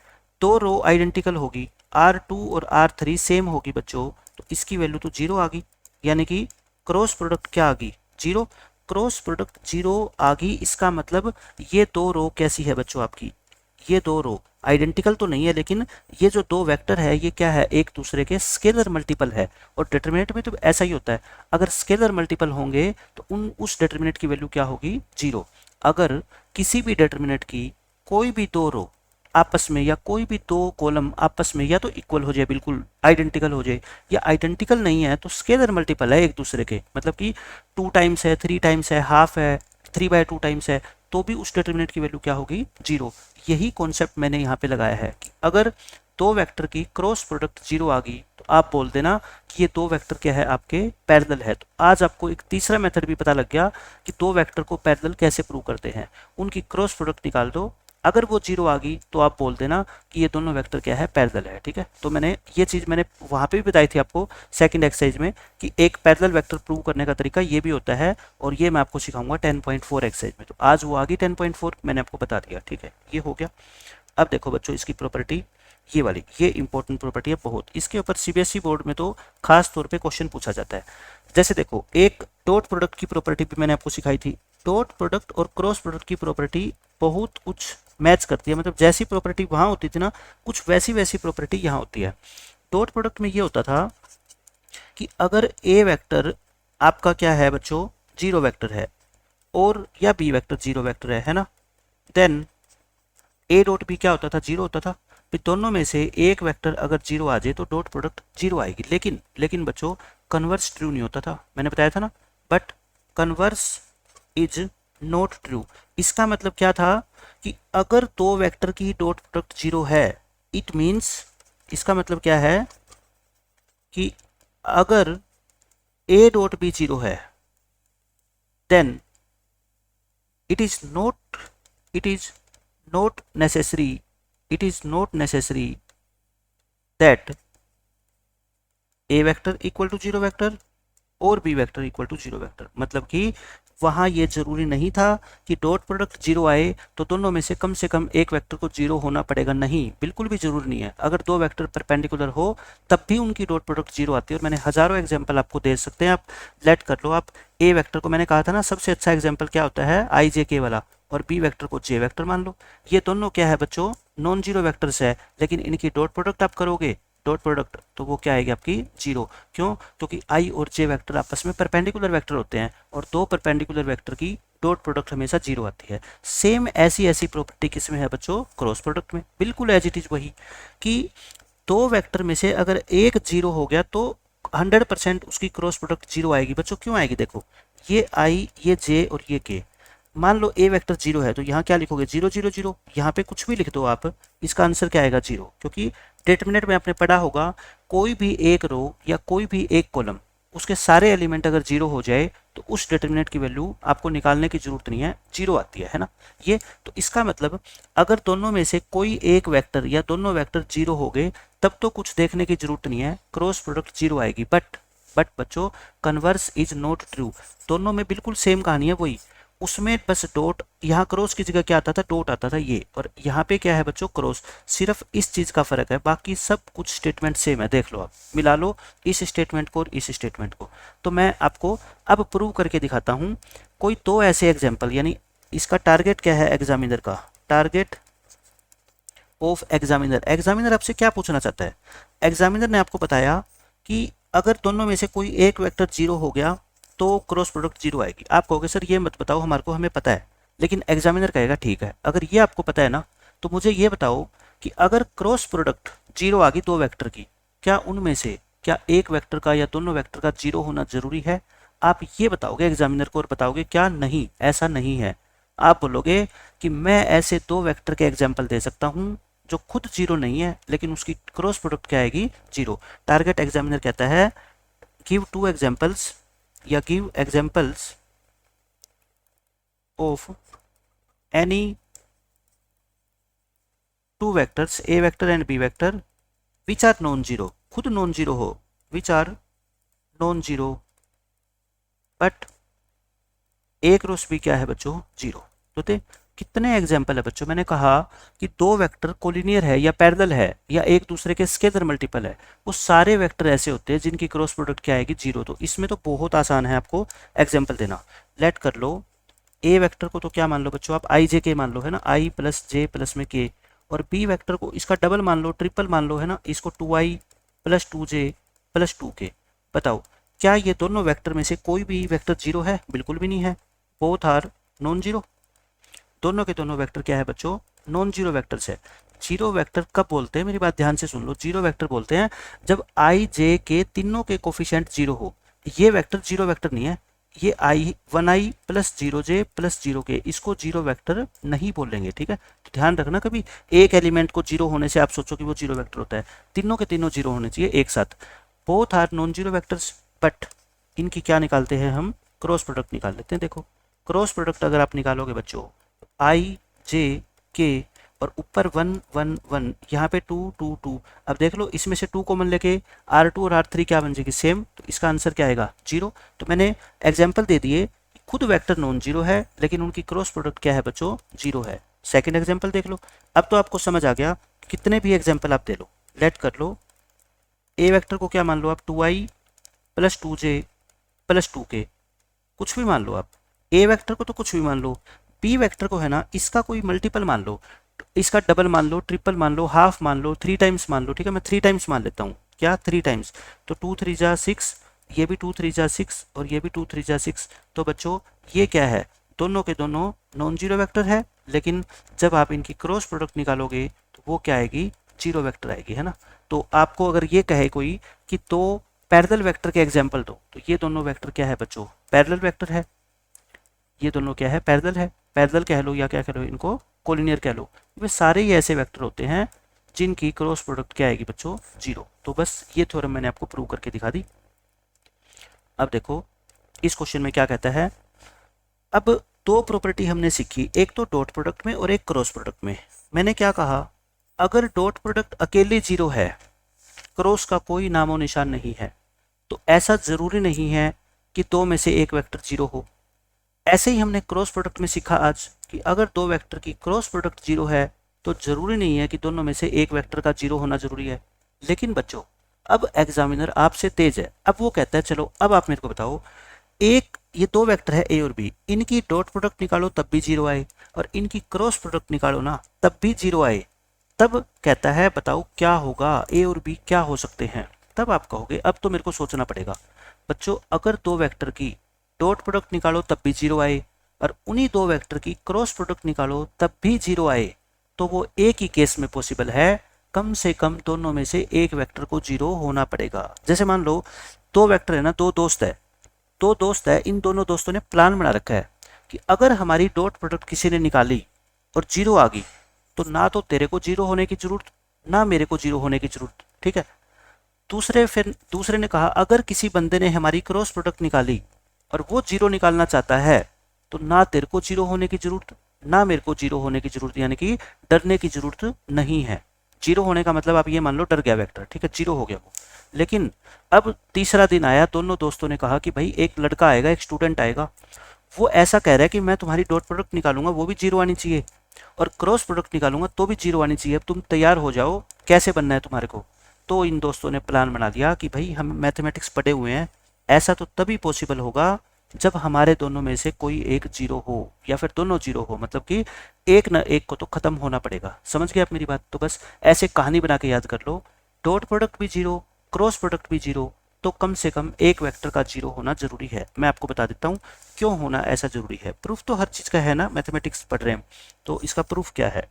दो रो आइडेंटिकल होगी, R2 और R3 सेम होगी बच्चों, तो इसकी वैल्यू तो 0 आ गई, यानी कि क्रॉस प्रोडक्ट क्या आ गई, 0। क्रॉस प्रोडक्ट 0 आ गई, इसका मतलब ये दो रो कैसी है बच्चों आपकी, ये दो रो आइडेंटिकल तो नहीं है, लेकिन ये जो दो वेक्टर है ये क्या है, एक दूसरे के स्केलर मल्टीपल है। और डिटरमिनेंट में तो ऐसा ही होता है, अगर स्केलर मल्टीपल होंगे तो उस डिटरमिनेंट की वैल्यू क्या होगी, 0। अगर किसी भी डिटरमिनेंट की कोई भी दो रो आपस में या कोई भी दो कॉलम आपस में या तो इक्वल हो जाए, बिल्कुल आइडेंटिकल हो जाए, या आइडेंटिकल नहीं है तो स्केलर मल्टीपल है एक दूसरे के, मतलब कि 2 टाइम्स है, 3 टाइम्स है, हाफ है, 3/2 टाइम्स है, तो भी उस डिटरमिनेंट की वैल्यू क्या होगी, 0। यही कॉन्सेप्ट मैंने यहाँ पे लगाया है कि अगर दो वेक्टर की क्रॉस प्रोडक्ट 0 आ गई तो आप बोल देना कि ये दो वेक्टर क्या है, आपके पैरेलल है। तो आज आपको एक तीसरा मेथड भी पता लग गया कि दो वेक्टर को पैरेलल कैसे प्रूव करते हैं। उनकी क्रॉस प्रोडक्ट निकाल दो, अगर वो 0 आ गई तो आप बोल देना कि ये दोनों वेक्टर क्या है, पैरेलल है, ठीक है। तो मैंने ये चीज़ मैंने वहाँ पे भी बताई थी आपको सेकंड एक्सरसाइज में कि एक पैरेलल वेक्टर प्रूव करने का तरीका ये भी होता है, और ये मैं आपको सिखाऊंगा 10.4 एक्सरसाइज में। तो आज वो आ गई 10.4, मैंने आपको बता दिया, ठीक है, ये हो गया। अब देखो बच्चों इसकी प्रॉपर्टी ये वाली, ये इंपॉर्टेंट प्रॉपर्टी है बहुत, इसके ऊपर सीबीएसई बोर्ड में तो खास तौर पे क्वेश्चन पूछा जाता है। जैसे देखो एक डॉट प्रोडक्ट की प्रॉपर्टी भी मैंने आपको सिखाई थी। डॉट प्रोडक्ट और क्रॉस प्रोडक्ट की प्रॉपर्टी बहुत कुछ मैच करती है, मतलब जैसी प्रॉपर्टी वहां होती थी ना, कुछ वैसी वैसी प्रॉपर्टी यहाँ होती है। डॉट प्रोडक्ट में ये होता था कि अगर ए वेक्टर आपका क्या है बच्चों, 0 वेक्टर है, और या बी वेक्टर 0 वेक्टर है ना, देन ए डॉट बी क्या होता था, 0 होता था। फिर दोनों में से एक वेक्टर अगर 0 आ जाए तो डॉट प्रोडक्ट 0 आएगी। लेकिन बच्चों कन्वर्स ट्रू नहीं होता था, मैंने बताया था ना, but converse is not true. इसका मतलब क्या था कि अगर दो वेक्टर की डॉट प्रोडक्ट 0 है, इट मीन्स, इसका मतलब क्या है कि अगर ए डॉट बी 0 है, then it is not it is not necessary it is not necessary that a vector equal to 0 vector और B vector equal to 0 vector. मतलब कि वहाँ ये जरूरी नहीं था कि डॉट प्रोडक्ट 0 आए तो दोनों में से कम एक वेक्टर को 0 होना पड़ेगा, नहीं, बिल्कुल भी जरूरी नहीं है। अगर दो वेक्टर परपेंडिकुलर हो तब भी उनकी डॉट प्रोडक्ट 0 आती है, और मैंने हजारों एग्जाम्पल आपको दे सकते हैं, आप लेट कर लो। आप ए वेक्टर को मैंने कहा था ना सबसे अच्छा एग्जाम्पल क्या होता है, आई जे के वाला, और बी वेक्टर को जे वेक्टर मान लो। ये दोनों क्या है बच्चों, नॉन जीरो वेक्टर्स है, लेकिन इनकी डॉट प्रोडक्ट आप करोगे, डॉट प्रोडक्ट, तो वो क्या आएगी आपकी 0। क्यों, क्योंकि आई और जे वेक्टर आपस में परपेंडिकुलर वेक्टर होते हैं, और दो परपेंडिकुलर वेक्टर की डॉट प्रोडक्ट हमेशा 0 आती है। सेम ऐसी प्रॉपर्टी किसमें है बच्चों, क्रॉस प्रोडक्ट में, बिल्कुल एज इट इज वही, कि दो वेक्टर में से अगर एक 0 हो गया तो 100% उसकी क्रॉस प्रोडक्ट 0 आएगी। बच्चों क्यों आएगी, देखो ये आई, ये जे और ये के, मान लो ए वेक्टर 0 है तो यहाँ क्या लिखोगे, 0 0 0, यहाँ पे कुछ भी लिख दो आप, इसका आंसर क्या आएगा 0, क्योंकि डिटरमिनेंट में आपने पढ़ा होगा कोई भी एक रो या कोई भी एक कॉलम, उसके सारे एलिमेंट अगर 0 हो जाए तो उस डिटरमिनेंट की वैल्यू आपको निकालने की जरूरत नहीं है, 0 आती है ना। ये तो इसका मतलब अगर दोनों में से कोई एक वेक्टर या दोनों वेक्टर 0 हो गए तब तो कुछ देखने की जरूरत नहीं है, क्रॉस प्रोडक्ट 0 आएगी। बट बच्चों कन्वर्स इज नॉट ट्रू, दोनों में बिल्कुल सेम कहानी है वही। उसमें बस डॉट, यहाँ क्रॉस की जगह क्या आता था, डॉट आता था ये, और यहाँ पे क्या है बच्चों, क्रॉस। सिर्फ इस चीज का फर्क है, बाकी सब कुछ स्टेटमेंट सेम है। देख लो आप, मिला लो इस स्टेटमेंट को और इस स्टेटमेंट को। तो मैं आपको अब प्रूव करके दिखाता हूँ कोई दो ऐसे एग्जाम्पल, यानी इसका टारगेट क्या है एग्जामिनर का, टारगेट ऑफ एग्जामिनर। एग्जामिनर आपसे क्या पूछना चाहता है, एग्जामिनर ने आपको बताया कि अगर दोनों में से कोई एक वेक्टर जीरो हो गया तो क्रॉस प्रोडक्ट जीरो आएगी। आप कहोगे सर ये मत बताओ, हमारे को हमें पता है। लेकिन एग्जामिनर कहेगा ठीक है, अगर ये आपको पता है ना, तो मुझे ये बताओ कि अगर क्रॉस प्रोडक्ट जीरो आ गई दो वेक्टर की, क्या उनमें से क्या एक वेक्टर का या दोनों वेक्टर का जीरो होना जरूरी है? आप ये बताओगे एग्जामिनर को और बताओगे क्या नहीं, ऐसा नहीं है। आप बोलोगे कि मैं ऐसे दो वेक्टर के एग्जाम्पल दे सकता हूं जो खुद जीरो नहीं है लेकिन उसकी क्रॉस प्रोडक्ट क्या आएगी, जीरो। टारगेट एग्जामिनर कहता है गिव टू एग्जाम्पल्स या give examples of any two vectors A vector and B vector which are non zero, खुद नॉन जीरो हो, which are non zero but A cross B क्या है बच्चों, zero. तो दे कितने एग्जाम्पल है बच्चों, मैंने कहा कि दो वेक्टर कोलिनियर है या पैरेलल है या एक दूसरे के स्केलर मल्टीपल है, वो सारे वेक्टर ऐसे होते हैं जिनकी क्रॉस प्रोडक्ट क्या आएगी, जीरो। तो इसमें तो बहुत आसान है आपको एग्जाम्पल देना। लेट कर लो ए वेक्टर को तो क्या मान लो बच्चों आप, आई जे के मान लो, है ना, आई प्लस जे प्लस में के। और बी वेक्टर को इसका डबल मान लो, ट्रिपल मान लो, है ना, इसको two I plus two J plus two K. बताओ क्या ये दोनों वेक्टर में से कोई भी वेक्टर जीरो है? बिल्कुल भी नहीं है, बोथ आर नॉन जीरो। दोनों के दोनों वेक्टर क्या है बच्चों, नॉन जीरो वेक्टर्स है। जीरो वेक्टर कब बोलते हैं, मेरी बात ध्यान से सुन लो, जीरो वेक्टर बोलते हैं जब आई जे के तीनों के कोफिशिएंट जीरो हो। ये वेक्टर जीरो वेक्टर नहीं है, ये I one I plus zero J plus zero के, इसको जीरो वेक्टर नहीं बोलेंगे, ठीक है। तो ध्यान रखना, कभी एक एलिमेंट को जीरो होने से आप सोचो कि वो जीरो वेक्टर होता है, तीनों के तीनों जीरो होने चाहिए एक साथ। Both are non zero vectors but इनकी क्या निकालते हैं हम, क्रॉस प्रोडक्ट निकाल लेते हैं। देखो क्रॉस प्रोडक्ट अगर आप निकालोगे बच्चों, आई जे के और ऊपर वन वन वन, यहाँ पे टू टू टू। अब देख लो इसमें से टू कॉमन लेके आर टू और आर थ्री क्या बन जाएगी, सेम। तो इसका आंसर क्या आएगा, जीरो। तो मैंने एग्जाम्पल दे दिए, खुद वेक्टर नॉन जीरो है लेकिन उनकी क्रॉस प्रोडक्ट क्या है बच्चों, जीरो है। सेकंड एग्जाम्पल देख लो, अब तो आपको समझ आ गया, कितने भी एग्जाम्पल आप दे लो। लेट कर लो ए वेक्टर को क्या मान लो आप, two I plus two J plus two K, कुछ भी मान लो आप। ए वेक्टर को तो कुछ भी मान लो, बी वेक्टर को है ना, इसका कोई मल्टीपल मान लो, इसका डबल मान लो, ट्रिपल मान लो, हाफ मान लो, थ्री टाइम्स मान लो, ठीक है। मैं थ्री टाइम्स मान लेता हूँ, क्या थ्री टाइम्स, तो टू थ्री जा सिक्स, ये भी टू थ्री जा सिक्स और ये भी टू थ्री जा सिक्स। तो बच्चों ये क्या है, दोनों के दोनों नॉन जीरो वेक्टर है, लेकिन जब आप इनकी क्रॉस प्रोडक्ट निकालोगे तो वो क्या आएगी, जीरो वेक्टर आएगी, है ना। तो आपको अगर ये कहे कोई कि दो पैरेलल वेक्टर के एग्जाम्पल दो, तो ये दोनों वेक्टर क्या है बच्चों, पैरेलल वेक्टर है। ये दोनों क्या है, पैरेलल है, पैरेलल कह लो या क्या कह लो, इनको कोलिनियर कह लो। वे सारे ही ऐसे वेक्टर होते हैं जिनकी क्रॉस प्रोडक्ट क्या आएगी बच्चों, जीरो। तो बस ये थ्योरम मैंने आपको प्रूव करके दिखा दी। अब देखो इस क्वेश्चन में क्या कहता है, अब दो प्रॉपर्टी हमने सीखी, एक तो डॉट प्रोडक्ट में और एक क्रॉस प्रोडक्ट में। मैंने क्या कहा, अगर डॉट प्रोडक्ट अकेले जीरो है, क्रॉस का कोई नामो निशान नहीं है, तो ऐसा जरूरी नहीं है कि दो में से एक वेक्टर जीरो हो। ऐसे ही हमने क्रॉस प्रोडक्ट में सीखा आज कि अगर दो वेक्टर की क्रॉस प्रोडक्ट जीरो है तो जरूरी नहीं है कि दोनों में से एक वेक्टर का जीरो होना जरूरी है। लेकिन बच्चों अब एग्जामिनर आपसे तेज है, अब वो कहता है चलो अब आप मेरे को बताओ, एक ये दो वेक्टर है ए और बी, इनकी डॉट प्रोडक्ट निकालो तब भी जीरो आए और इनकी क्रॉस प्रोडक्ट निकालो ना तब भी जीरो आए। तब कहता है बताओ क्या होगा, ए और बी क्या हो सकते हैं। तब आप कहोगे अब तो मेरे को सोचना पड़ेगा। बच्चों अगर दो वेक्टर की डॉट प्रोडक्ट निकालो तब भी जीरो आए और उन्हीं दो वेक्टर की क्रॉस प्रोडक्ट निकालो तब भी जीरो आए, तो वो एक ही केस में पॉसिबल है, कम से कम दोनों में से एक वेक्टर को जीरो होना पड़ेगा। जैसे मान लो दो वेक्टर है ना, दो दोस्त है, दो दोस्त है, इन दोनों दोस्तों ने प्लान बना रखा है कि अगर हमारी डॉट प्रोडक्ट किसी ने निकाली और जीरो आ गई तो ना तो तेरे को जीरो होने की जरूरत, ना मेरे को जीरो होने की जरूरत, ठीक है। दूसरे ने कहा अगर किसी बंदे ने हमारी क्रॉस प्रोडक्ट निकाली और वो जीरो निकालना चाहता है तो ना तेरे को जीरो होने की जरूरत, ना मेरे को जीरो होने की जरूरत, यानी कि डरने की जरूरत नहीं है। जीरो होने का मतलब आप ये मान लो डर गया वेक्टर, ठीक है, जीरो हो गया वो। लेकिन अब तीसरा दिन आया, दोनों दोस्तों ने कहा कि भाई एक लड़का आएगा, एक स्टूडेंट आएगा, वो ऐसा कह रहा है कि मैं तुम्हारी डॉट प्रोडक्ट निकालूंगा वो भी जीरो आनी चाहिए, और क्रॉस प्रोडक्ट निकालूंगा तो भी जीरो आनी चाहिए। अब तुम तैयार हो जाओ, कैसे बनना है तुम्हारे को। तो इन दोस्तों ने प्लान बना दिया कि भाई हम मैथमेटिक्स पढ़े हुए हैं, ऐसा तो तभी पॉसिबल होगा जब हमारे दोनों में से कोई एक जीरो हो या फिर दोनों जीरो हो, मतलब कि एक ना एक को तो खत्म होना पड़ेगा। समझ गए आप मेरी बात? तो बस ऐसे कहानी बना के याद कर लो, डॉट प्रोडक्ट भी जीरो, क्रॉस प्रोडक्ट भी जीरो, तो कम से कम एक वेक्टर का जीरो होना जरूरी है। मैं आपको बता देता हूँ क्यों होना ऐसा जरूरी है। प्रूफ तो हर चीज का है ना, मैथमेटिक्स पढ़ रहे हैं तो इसका प्रूफ क्या है।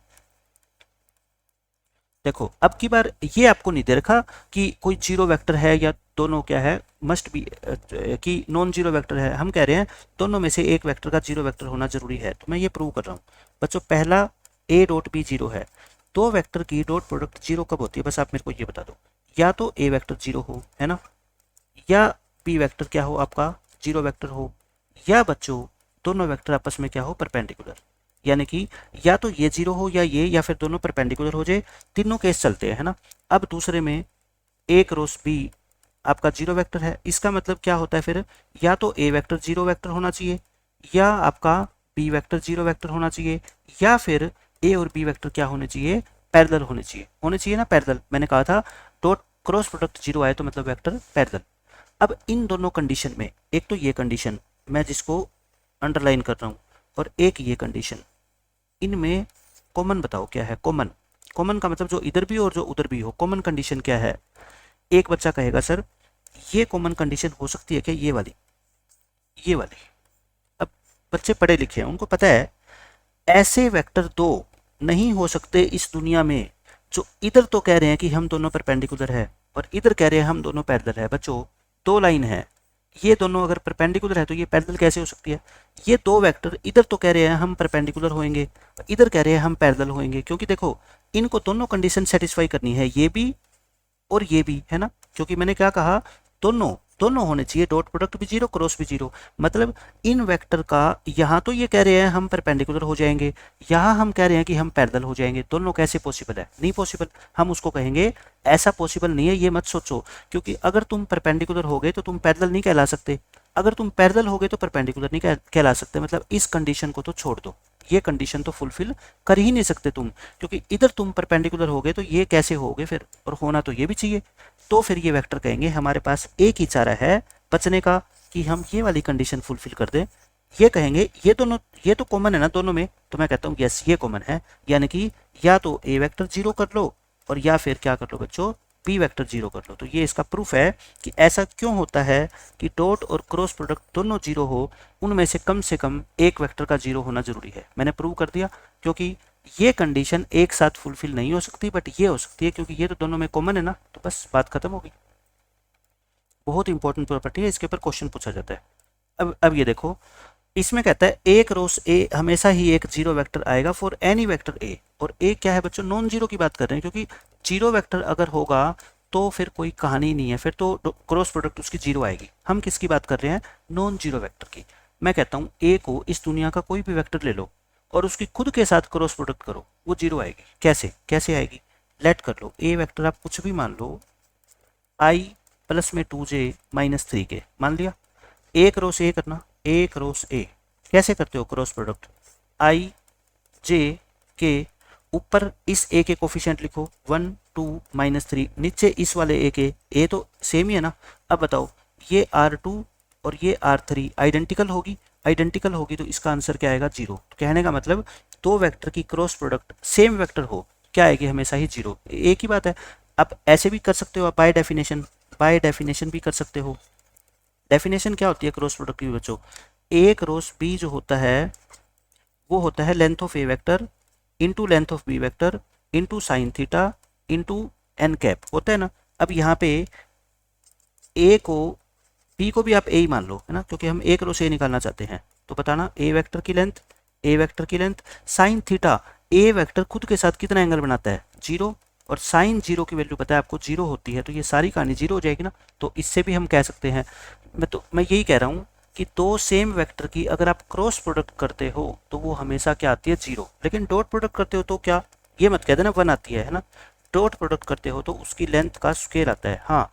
देखो अब की बार ये आपको नहीं दे रखा कि कोई जीरो वेक्टर है या दोनों क्या है, मस्ट बी कि नॉन जीरो वेक्टर है। हम कह रहे हैं दोनों में से एक वेक्टर का जीरो वेक्टर होना जरूरी है, तो मैं ये प्रूव कर रहा हूँ बच्चों। पहला ए डॉट बी जीरो है, दो वेक्टर की डॉट प्रोडक्ट जीरो कब होती है, बस आप मेरे को ये बता दो। या तो ए वेक्टर जीरो हो, है ना, या बी वेक्टर क्या हो आपका, जीरो वेक्टर हो, या बच्चों दोनों वेक्टर आपस में क्या हो, परपेंडिकुलर। यानी कि या तो ये जीरो हो या फिर दोनों परपेंडिकुलर हो जाए। तीनों केस चलते हैं, है ना। अब दूसरे में ए क्रॉस बी आपका जीरो वेक्टर है, इसका मतलब क्या होता है फिर, या तो ए वेक्टर जीरो वेक्टर होना चाहिए, या आपका बी वेक्टर जीरो वेक्टर होना चाहिए, या फिर ए और बी वेक्टर क्या होने चाहिए, पैरेलल होने चाहिए ना, पैरेलल। मैंने कहा था डॉट क्रॉस प्रोडक्ट जीरो आए तो मतलब वेक्टर पैरेलल। अब इन दोनों कंडीशन में, एक तो ये कंडीशन मैं जिसको अंडरलाइन कर रहा हूँ, और एक ये कंडीशन, इनमें कॉमन बताओ क्या है। कॉमन, कॉमन का मतलब जो इधर भी हो और जो उधर भी हो, कॉमन कंडीशन क्या है। एक बच्चा कहेगा सर ये कॉमन कंडीशन हो सकती है क्या, ये वाली, ये वाली। अब बच्चे पढ़े लिखे हैं, उनको पता है ऐसे वेक्टर दो नहीं हो सकते इस दुनिया में जो इधर तो कह रहे हैं कि हम दोनों परपेंडिकुलर है और इधर कह रहे हैं हम दोनों पैरेलल है। बच्चों दो लाइन है, ये दोनों अगर परपेंडिकुलर है तो ये पैरेलल कैसे हो सकती है। ये दो वेक्टर इधर तो कह रहे हैं हम परपेंडिकुलर होंगे, इधर कह रहे हैं हम पैरेलल होंगे, क्योंकि देखो इनको दोनों कंडीशन सेटिस्फाई करनी है, ये भी और ये भी, है ना। क्योंकि मैंने क्या कहा, दोनों दोनों होने चाहिए, डॉट प्रोडक्ट भी जीरो क्रॉस भी जीरो। मतलब इन वेक्टर का यहाँ तो ये कह रहे हैं हम परपेंडिकुलर हो जाएंगे, यहाँ हम कह रहे हैं कि हम पैरेलल हो जाएंगे, दोनों कैसे पॉसिबल है, नहीं पॉसिबल। हम उसको कहेंगे ऐसा पॉसिबल नहीं है, ये मत सोचो। क्योंकि अगर तुम परपेंडिकुलर हो गए तो तुम पैरेलल नहीं कहला सकते, अगर तुम पैरेलल हो गए तो परपेंडिकुलर नहीं कहला सकते। मतलब इस कंडीशन को तो छोड़ दो, ये कंडीशन तो फुलफिल कर ही नहीं सकते तुम, क्योंकि इधर तुम परपेंडिकुलर हो गए तो ये कैसे होगे फिर, और होना तो ये भी चाहिए। तो फिर ये वेक्टर कहेंगे हमारे पास एक ही चारा है बचने का कि हम ये वाली कंडीशन फुलफिल कर दें। ये कहेंगे ये दोनों, ये तो कॉमन है ना दोनों में, तो मैं कहता हूँ यस ये कॉमन है। यानी कि या तो ए वेक्टर जीरो कर लो और या फिर क्या कर लो बच्चों, बी वेक्टर जीरो कर लो। तो ये इसका प्रूफ है कि ऐसा क्यों होता है कि डॉट और क्रॉस प्रोडक्ट दोनों जीरो हो, उनमें से कम एक वेक्टर का जीरो होना जरूरी है। मैंने प्रूव कर दिया, क्योंकि ये कंडीशन एक साथ फुलफिल नहीं हो सकती, बट ये हो सकती है क्योंकि ये तो दोनों में कॉमन है ना। तो बस बात खत्म हो गई। बहुत इंपॉर्टेंट प्रॉपर्टी है, इसके ऊपर क्वेश्चन पूछा जाता है। अब ये देखो, इसमें कहता है ए क्रॉस ए हमेशा ही एक जीरो वेक्टर आएगा फॉर एनी वेक्टर ए। और ए क्या है बच्चों, नॉन जीरो की बात कर रहे हैं, क्योंकि जीरो वेक्टर अगर होगा तो फिर कोई कहानी नहीं है, फिर तो क्रॉस प्रोडक्ट उसकी जीरो आएगी। हम किसकी बात कर रहे हैं, नॉन जीरो वेक्टर की। मैं कहता हूँ ए को इस दुनिया का कोई भी वेक्टर ले लो और उसकी खुद के साथ क्रॉस प्रोडक्ट करो, वो जीरो आएगी। कैसे कैसे आएगी, लेट कर लो। ए वेक्टर आप कुछ भी मान लो, आई प्लस में 2j माइनस 3k मान लिया। ए क्रॉस ए करना, ए क्रॉस ए कैसे करते हो, क्रॉस प्रोडक्ट आई जे के, ऊपर इस ए के कोफिशिएंट लिखो 1 2 -3, नीचे इस वाले ए के, ए तो सेम ही है ना। अब बताओ ये R2 और ये R3 आइडेंटिकल होगी, आइडेंटिकल होगी तो इसका आंसर क्या आएगा, जीरो। तो कहने का मतलब दो वेक्टर की क्रॉस प्रोडक्ट सेम वेक्टर हो क्या आएगी, हमेशा ही जीरो। एक ही बात है। आप ऐसे भी कर सकते हो, आप बाय डेफिनेशन भी कर सकते हो। डेफिनेशन क्या होती है क्रॉस प्रोडक्ट की बच्चों, ए क्रॉस बी जो होता है वो होता है length of A vector into length of B vector into sine theta into N cap, होता है ना। अब यहाँ पे ए को, बी को भी आप ए ही मान लो, है ना, क्योंकि हम ए क्रॉस ए निकालना चाहते हैं। तो बताना ए वेक्टर की लेंथ, ए वेक्टर की लेंथ साइन थीटा, ए वेक्टर खुद के साथ कितना एंगल बनाता है, जीरो, और साइन जीरो की वैल्यू पता है आपको, जीरो होती है, तो ये सारी कहानी जीरो हो जाएगी ना। तो इससे भी हम कह सकते हैं, मैं यही कह रहा हूँ कि दो सेम वेक्टर की अगर आप क्रॉस प्रोडक्ट करते हो तो वो हमेशा क्या आती है, जीरो। लेकिन डॉट प्रोडक्ट करते हो तो क्या, ये मत कह देना 1 आती है ना। डॉट प्रोडक्ट करते हो तो उसकी लेंथ का स्केल आता है। हाँ,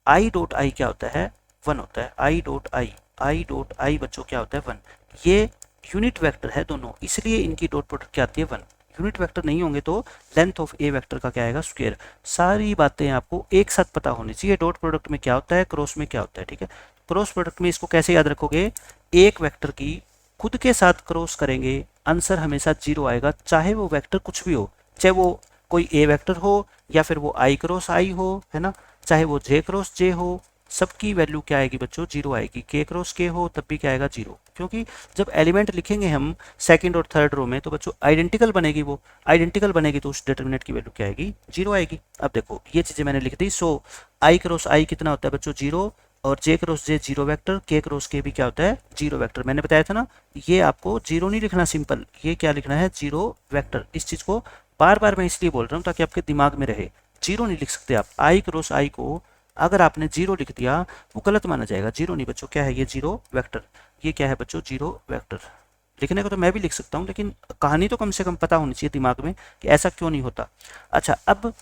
आई डॉट आई क्या होता है, 1 होता है, I dot I. I dot I बच्चों क्या होता है 1। ये यूनिट वेक्टर है दोनों, इसलिए इनकी डॉट प्रोडक्ट क्या आती है 1। यूनिट वेक्टर नहीं होंगे तो लेंथ ऑफ ए वेक्टर का क्या आएगा स्क्वायर। सारी बातें आपको एक साथ पता होनी चाहिए, डॉट प्रोडक्ट में क्या होता है, क्रॉस में क्या होता है, ठीक है। क्रॉस प्रोडक्ट में इसको कैसे याद रखोगे, एक वेक्टर की खुद के साथ क्रॉस करेंगे, आंसर हमेशा 0 आएगा, चाहे वो वेक्टर कुछ भी हो, चाहे वो कोई ए वेक्टर हो या फिर वो आई क्रॉस आई हो, है ना, चाहे वो जे क्रॉस जे हो, सबकी वैल्यू क्या आएगी बच्चों 0 आएगी। के क्रॉस के हो तब भी क्या आएगा 0, क्योंकि जब एलिमेंट लिखेंगे हम सेकंड और थर्ड रो में तो बच्चों आइडेंटिकल बनेगी, वो आइडेंटिकल बनेगी तो उस डिटरमिनेंट की वैल्यू क्या आएगी 0 आएगी। अब देखो ये चीज़ें मैंने लिख दी। सो आई क्रॉस आई कितना होता है बच्चों 0, और जे क्रॉस जे 0 वेक्टर, के क्रॉस के भी क्या होता है 0 वेक्टर। मैंने बताया था ना, ये आपको 0 नहीं लिखना सिंपल, ये क्या लिखना है 0 वेक्टर। इस चीज़ को बार बार मैं इसलिए बोल रहा हूँ ताकि आपके दिमाग में रहे, 0 नहीं लिख सकते आप। आई क्रॉस आई को अगर आपने 0 लिख दिया वो गलत माना जाएगा। 0 नहीं बच्चों, क्या है ये 0 वेक्टर। ये क्या है बच्चों 0 वेक्टर। लिखने को तो मैं भी लिख सकता हूँ, लेकिन कहानी तो कम से कम पता होनी चाहिए दिमाग में कि ऐसा क्यों नहीं होता। अच्छा, अब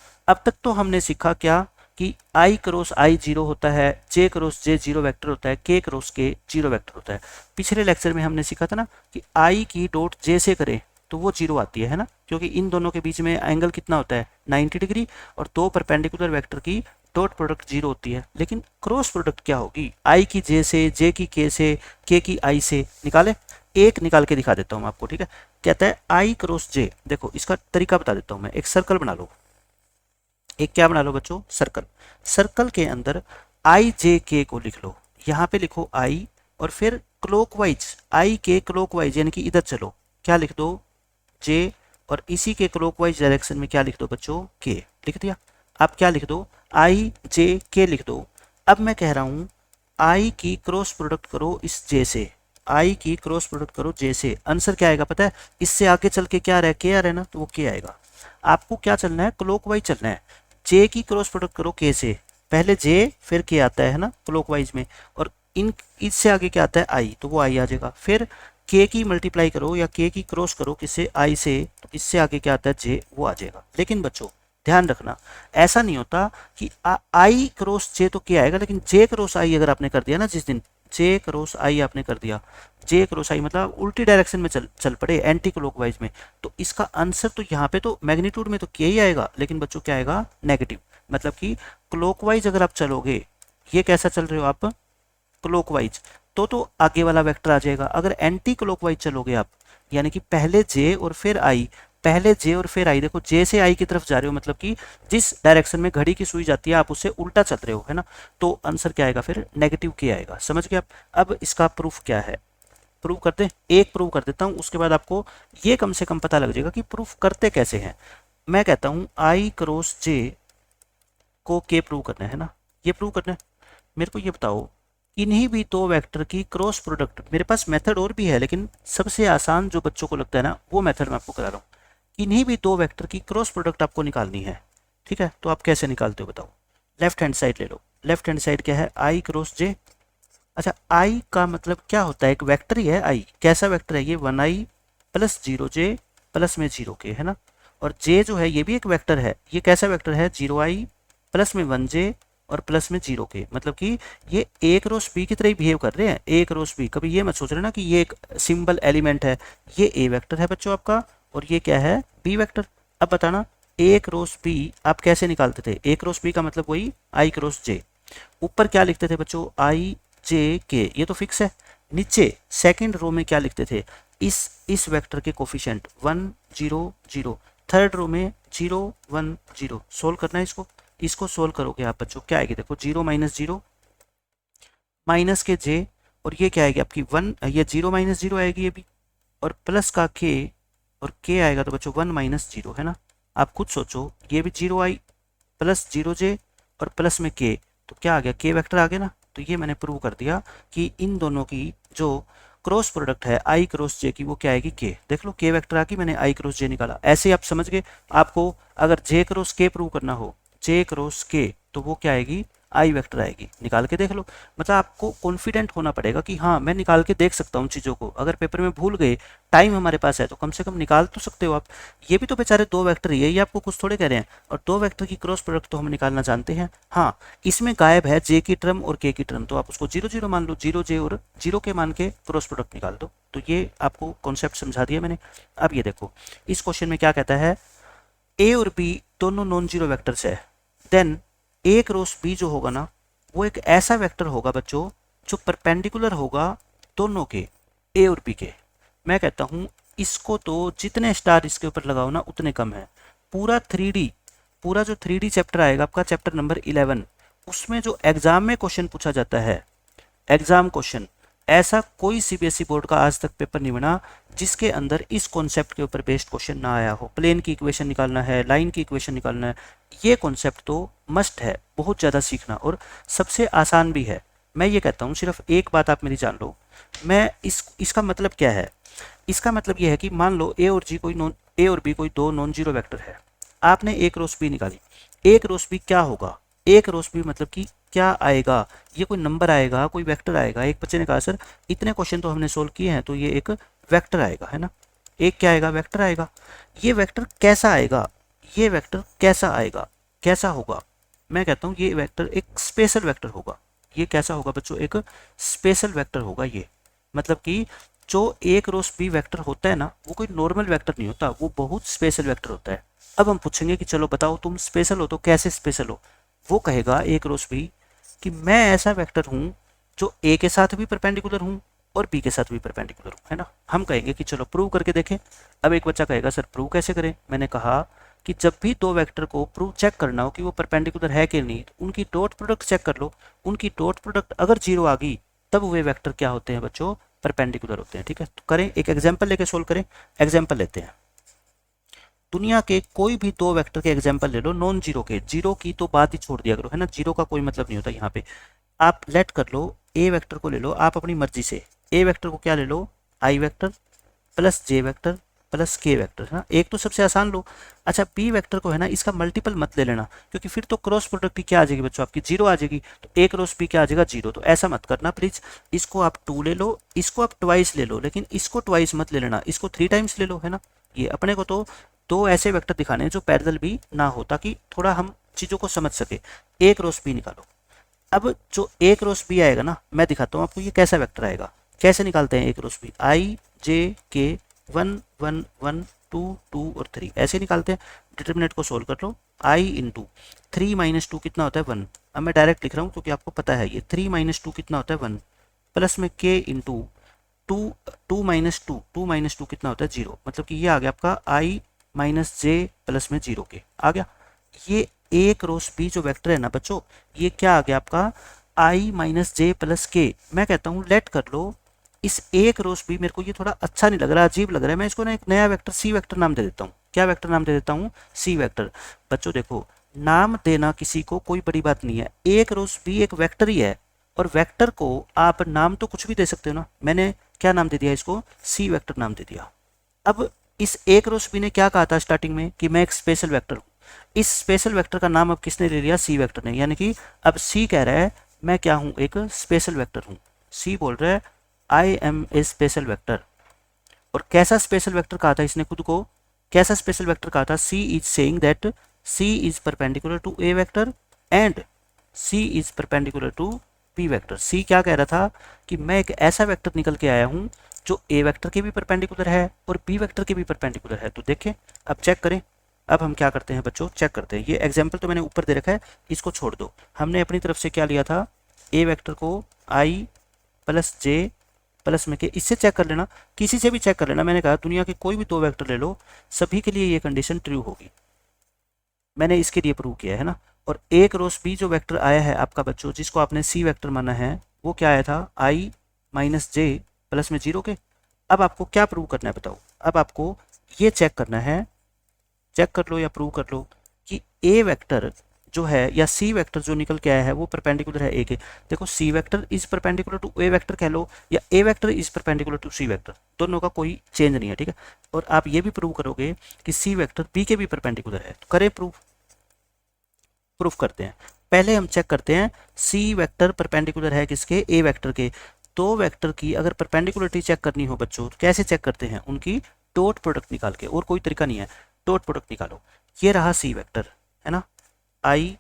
तक तो हमने सीखा क्या कि आई क्रॉस आई 0 होता है, जे क्रॉस जे 0 वेक्टर होता है, के क्रॉस के 0 वेक्टर होता है। पिछले लेक्चर में हमने सीखा था ना कि आई की डॉट जे से करें तो वो 0 आती है ना, क्योंकि इन दोनों के बीच में एंगल कितना होता है 90 डिग्री, और दो परपेंडिकुलर वेक्टर की डॉट प्रोडक्ट 0 होती है। लेकिन क्रॉस प्रोडक्ट क्या होगी, आई की जे से, जे की के से, के की आई से। निकाले, एक निकाल के दिखा देता हूँ आपको, ठीक है। कहता है आई क्रॉस जे, देखो इसका तरीका बता देता हूँ मैं। एक सर्कल बना लो, एक क्या बना लो बच्चों सर्कल। सर्कल के अंदर आई जे के को लिख लो, यहाँ पे लिखो आई, और फिर क्लॉकवाइज आई के क्लॉकवाइज यानी कि इधर चलो, क्या लिख दो जे, और इसी के क्लॉकवाइज डायरेक्शन में क्या लिख दो बच्चों के। लिख दिया। अब क्या लिख दो आई जे के लिख दो। अब मैं कह रहा हूँ आई की क्रॉस प्रोडक्ट करो इस जे से, आई की क्रॉस प्रोडक्ट करो जे से। आंसर क्या आएगा पता है, इससे आगे चल के क्या रहे के आ रहा है ना, तो वो के आएगा। आपको क्या चलना है, क्लॉकवाइज चलना है। जे की क्रॉस प्रोडक्ट करो के से, पहले जे फिर के आता है ना क्लॉकवाइज में, और इन इससे आगे क्या आता है आई, तो वो आई आ जाएगा। फिर के की मल्टीप्लाई करो या के की क्रॉस करो किससे आई से, तो इससे आगे क्या आता है जे, वो आ जाएगा। लेकिन बच्चों ध्यान रखना, ऐसा नहीं होता कि आई क्रॉस जे तो के आएगा, लेकिन जे क्रॉस आई अगर आपने कर दिया ना जिस दिन, जे क्रॉस आई आपने कर दिया, जे क्रॉस आई मतलब उल्टी डायरेक्शन में चल पड़े एंटी क्लॉकवाइज में, तो इसका आंसर तो यहाँ पे तो मैग्नीट्यूड में तो के ही आएगा, लेकिन बच्चों क्या आएगा नेगेटिव। मतलब कि क्लॉकवाइज अगर आप चलोगे, ये कैसा चल रहे हो आप क्लॉकवाइज, तो आगे वाला वेक्टर आ जाएगा। अगर एंटी क्लॉकवाइज चलोगे आप, यानी कि पहले जे और फिर आई, पहले जे और फिर आई, देखो जे से आई की तरफ जा रहे हो, मतलब कि जिस डायरेक्शन में घड़ी की सुई जाती है आप उससे उल्टा चल रहे हो, है ना, तो आंसर क्या आएगा फिर नेगेटिव के आएगा। समझ गए आप। अब इसका प्रूफ क्या है, प्रूव करते हैं। एक प्रूव कर देता हूँ, उसके बाद आपको ये कम से कम पता लग जाएगा कि प्रूफ करते कैसे हैं। मैं कहता हूँ आई क्रॉस जे को के प्रूव करना है ना, ये प्रूव करना है। मेरे को ये बताओ, इन्हीं भी दो वेक्टर की क्रॉस प्रोडक्ट, मेरे पास मेथड और भी है लेकिन सबसे आसान जो बच्चों को लगता है ना वो मेथड मैं आपको करा रहा हूँ। इन्हीं भी दो वेक्टर की क्रॉस प्रोडक्ट आपको निकालनी है, ठीक है। तो आप कैसे निकालते हो बताओ। लेफ्ट हैंड साइड ले लो, लेफ्ट हैंड साइड क्या है आई क्रॉस जे। अच्छा, आई का मतलब क्या होता है, एक वेक्टर ही है आई। कैसा वेक्टर है ये, 1i प्लस 0j प्लस में 0k, है ना। और जे जो है ये भी एक वेक्टर है, ये कैसा वेक्टर है 0i प्लस में 1j और प्लस में 0k। मतलब कि ये ए क्रॉस बी की तरह ही बिहेव कर रहे हैं, ए क्रॉस बी। कभी ये मत सोच रहे ना कि ये एक सिंबल एलिमेंट है, ये ए वेक्टर है बच्चों आपका, और ये क्या है बी वेक्टर। अब बताना ए क्रॉस बी आप कैसे निकालते थे। ए क्रॉस बी का मतलब वही आई क्रॉस जे। ऊपर क्या लिखते थे बच्चों आई जे के, ये तो फिक्स है। नीचे सेकंड रो में क्या लिखते थे, इस वेक्टर के कोफिशिएंट 1 0 0, थर्ड रो में 0 1 0। सोल्व करना है इसको सोल्व करोगे आप बच्चों, क्या आएगी देखो 0 माइनस 0 माइनस के जे, और ये क्या आएगी आपकी 1, ये 0 माइनस 0 आएगी ये भी, और प्लस का के, और के आएगा तो बच्चों 1 माइनस 0, है ना। आप खुद सोचो, ये भी 0i प्लस 0j और प्लस में के, तो क्या आ गया के वेक्टर आ गया ना। तो ये मैंने प्रूव कर दिया कि इन दोनों की जो क्रॉस प्रोडक्ट है आई क्रॉस जे की वो क्या आएगी के। देख लो के वेक्टर आ गई, मैंने आई क्रॉस जे निकाला। ऐसे आप समझ गए। आपको अगर जे क्रॉस के प्रूव करना हो, जे क्रॉस के, तो वो क्या आएगी आई वेक्टर आएगी, निकाल के देख लो। मतलब आपको कॉन्फिडेंट होना पड़ेगा कि हाँ मैं निकाल के देख सकता हूँ चीज़ों को। अगर पेपर में भूल गए, टाइम हमारे पास है, तो कम से कम निकाल तो सकते हो आप। ये भी तो बेचारे दो वेक्टर ही है, ये आपको कुछ थोड़े कह रहे हैं। और दो वेक्टर की क्रॉस प्रोडक्ट तो हम निकालना जानते हैं। हाँ, इसमें गायब है जे की टर्म और के की टर्म, तो आप उसको 0 0 मान लो, 0 जे और 0 के मान के क्रॉस प्रोडक्ट निकाल दो। तो ये आपको कॉन्सेप्ट समझा दिया मैंने। अब ये देखो, इस क्वेश्चन में क्या कहता है, ए और बी दोनों नॉन जीरो वेक्टर्स है, देन ए क्रॉस बी जो होगा ना, वो एक ऐसा वेक्टर होगा बच्चों जो परपेंडिकुलर होगा दोनों के, ए और बी के। मैं कहता हूं इसको तो जितने स्टार इसके ऊपर लगाओ ना उतने कम है। पूरा 3D, पूरा जो 3D चैप्टर आएगा आपका, चैप्टर नंबर 11, उसमें जो एग्जाम में क्वेश्चन पूछा जाता है, एग्जाम क्वेश्चन, ऐसा कोई सीबीएसई बोर्ड का आज तक पेपर नहीं बना जिसके अंदर इस कॉन्सेप्ट के ऊपर बेस्ड क्वेश्चन ना आया हो। प्लेन की इक्वेशन निकालना है, लाइन की इक्वेशन निकालना है, ये कॉन्सेप्ट तो मस्ट है बहुत ज़्यादा सीखना, और सबसे आसान भी है। मैं ये कहता हूँ, सिर्फ एक बात आप मेरी जान लो, मैं इसका मतलब क्या है, इसका मतलब ये है कि मान लो ए और बी कोई दो नॉन जीरो वेक्टर है, आपने ए क्रॉस बी निकाली, ए क्रॉस बी क्या होगा, ए क्रॉस बी मतलब कि क्या आएगा, ये कोई नंबर आएगा, कोई वेक्टर आएगा। एक बच्चे ने कहा सर इतने क्वेश्चन तो हमने सोल्व किए हैं तो ये एक वेक्टर आएगा, है ना, एक क्या आएगा, वेक्टर आएगा। ये वेक्टर कैसा आएगा, ये वेक्टर कैसा आएगा, कैसा होगा, मैं कहता हूँ ये वेक्टर एक स्पेशल वेक्टर होगा। ये कैसा होगा बच्चों, एक स्पेशल वेक्टर होगा ये। मतलब कि जो ए क्रॉस बी वेक्टर होता है ना, वो कोई नॉर्मल वेक्टर नहीं होता, वो बहुत स्पेशल वेक्टर होता है। अब हम पूछेंगे कि चलो बताओ तुम स्पेशल हो तो कैसे स्पेशल हो, वो कहेगा ए क्रॉस बी कि मैं ऐसा वेक्टर हूं जो ए के साथ भी परपेंडिकुलर हूं और बी के साथ भी परपेंडिकुलर हूं, है ना। हम कहेंगे कि चलो प्रूव करके देखें। अब एक बच्चा कहेगा सर प्रूव कैसे करें। मैंने कहा कि जब भी दो वेक्टर को प्रूव चेक करना हो कि वो परपेंडिकुलर है कि नहीं, तो उनकी डॉट प्रोडक्ट चेक कर लो। उनकी डॉट प्रोडक्ट अगर 0 आ गई तब वे वेक्टर क्या होते हैं बच्चों, परपेंडिकुलर होते हैं। ठीक है, तो करें, एक एग्जाम्पल लेके सोल्व करें। एग्जाम्पल लेते हैं, दुनिया के कोई भी दो वेक्टर के एग्जाम्पल ले लो नॉन जीरो के, जीरो की तो बात ही छोड़ दिया करो, है ना, जीरो का कोई मतलब नहीं होता यहाँ पे। आप लेट कर लो, ए वेक्टर को ले लो आप अपनी मर्जी से। ए वेक्टर को क्या ले लो, आई वेक्टर प्लस जे वेक्टर प्लस के वेक्टर, है ना, एक तो सबसे आसान लो। अच्छा, बी वेक्टर को है ना, इसका मल्टीपल मत ले लेना, क्योंकि फिर तो क्रॉस प्रोडक्ट की क्या आ जाएगी बच्चों, आपकी 0 आ जाएगी। तो ए क्रॉस बी क्या आ जाएगा, 0। तो ऐसा मत करना प्लीज, इसको आप 2 ले लो, इसको आप ट्वाइस ले लो, लेकिन इसको ट्वाइस मत ले लेना, इसको 3 टाइम्स ले लो, है ना। ये अपने को तो दो ऐसे वेक्टर दिखाने हैं जो पैरेलल भी ना हो, ताकि थोड़ा हम चीज़ों को समझ सके। ए क्रॉस बी निकालो। अब जो ए क्रॉस बी आएगा ना, मैं दिखाता हूँ आपको ये कैसा वेक्टर आएगा। कैसे निकालते हैं ए क्रॉस बी, आई जे के 1 1 1 2 2 और 3 ऐसे निकालते हैं। डिटर्मिनेंट को सोल्व कर लो, आई इंटू 3 माइनस 2 कितना होता है 1। अब मैं डायरेक्ट लिख रहा हूँ क्योंकि आपको पता है ये 3 माइनस 2 कितना होता है 1, प्लस में के इंटू 2 2 माइनस 2 2 माइनस 2 कितना होता है 0। मतलब कि ये आ गया आपका आई माइनस जे प्लस में 0 के आ गया। ये ए क्रॉस बी जो वेक्टर है ना बच्चों, ये क्या आ गया आपका, आई माइनस जे प्लस के। मैं कहता हूँ लेट कर लो, इस ए क्रॉस बी मेरे को ये थोड़ा अच्छा नहीं लग रहा, अजीब लग रहा है, मैं इसको ना एक नया वेक्टर सी वेक्टर नाम दे देता हूँ। क्या वेक्टर नाम दे देता हूँ, सी वेक्टर। बच्चों देखो, नाम देना किसी को कोई बड़ी बात नहीं है, ए क्रॉस बी एक वेक्टर ही है, और वेक्टर को आप नाम तो कुछ भी दे सकते हो ना। मैंने क्या नाम दे दिया इसको, सी वेक्टर नाम दे दिया। अब इस ए क्रॉस बी ने क्या कहा था स्टार्टिंग में कि मैं एक स्पेशल वेक्टर हूँ, इस स्पेशल वेक्टर का नाम अब किसने ले लिया, सी वेक्टर ने। यानी कि अब सी कह रहा है मैं क्या हूँ, एक स्पेशल वेक्टर हूँ। सी बोल रहा है I am a special vector. और कैसा स्पेशल वेक्टर कहा था इसने खुद को, कैसा स्पेशल वेक्टर कहा था, C is saying that C is perpendicular to A vector and C is perpendicular to B vector. C क्या कह रहा था कि मैं एक ऐसा वेक्टर निकल के आया हूँ जो ए वेक्टर के भी परपेंडिकुलर है और बी वेक्टर के भी परपेंडिकुलर है। तो देखें, अब चेक करें। अब हम क्या करते हैं बच्चों, चेक करते हैं। ये एग्जाम्पल तो मैंने ऊपर दे रखा है, इसको छोड़ दो। हमने अपनी तरफ से क्या लिया था, ए वेक्टर को आई प्लस जे प्लस में के, इससे चेक कर लेना, किसी से भी चेक कर लेना। मैंने कहा दुनिया के कोई भी दो वेक्टर ले लो, सभी के लिए ये कंडीशन ट्रू होगी। मैंने इसके लिए प्रूव किया है ना। और ए क्रॉस बी जो वेक्टर आया है आपका बच्चों, जिसको आपने सी वेक्टर माना है, वो क्या आया था, आई माइनस जे प्लस में 0 के। अब आपको क्या प्रूव करना है बताओ, अब आपको ये चेक करना है, चेक कर लो या प्रूव कर लो कि ए वेक्टर जो है या सी वेक्टर जो निकल के आया है वो परपेंडिकुलर है ए के। देखो, C vector is perpendicular to A vector कह लो, या A vector is perpendicular to C vector, दोनों का कोई चेंज नहीं है। ठीक है, और आप ये भी प्रूव करोगे कि सी वेक्टर बी के भी परपेंडिकुलर है। तो करें प्रूफ, प्रूफ करते हैं। पहले हम चेक करते हैं सी वेक्टर परपेंडिकुलर है किसके, ए वेक्टर के। दो वेक्टर की अगर परपेंडिकुलरिटी चेक करनी हो बच्चों तो कैसे चेक करते हैं, उनकी डॉट प्रोडक्ट निकाल के, और कोई तरीका नहीं है, डॉट प्रोडक्ट निकालो। ये रहा सी वेक्टर है ना, आई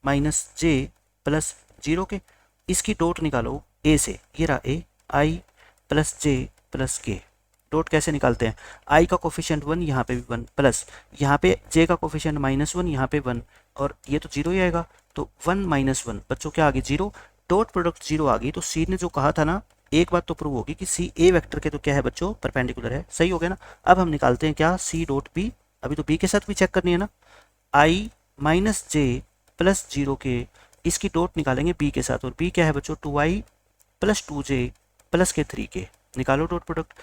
माइनस जे प्लस 0 के, इसकी डॉट निकालो ए से, ये रहा ए, आई प्लस जे प्लस के। डॉट कैसे निकालते हैं, आई का कोफिशिएंट 1, यहाँ पे भी 1, प्लस यहाँ पे जे का कोफिशिएंट -1, यहाँ पे 1, और ये तो 0 ही आएगा, तो 1 - 1 बच्चों क्या आ गई 0, डॉट प्रोडक्ट 0 आ गई। तो सी ने जो कहा था ना, एक बात तो प्रूव होगी कि सी ए वेक्टर के तो क्या है बच्चों, परपेंडिकुलर है, सही हो गया ना। अब हम निकालते हैं क्या, सी डॉट बी, अभी तो बी के साथ भी चेक करनी है ना, आई माइनस जे प्लस 0 के, इसकी डॉट निकालेंगे बी के साथ, और बी क्या है बच्चों 2i प्लस 2j प्लस के 3 के, निकालो डॉट प्रोडक्ट,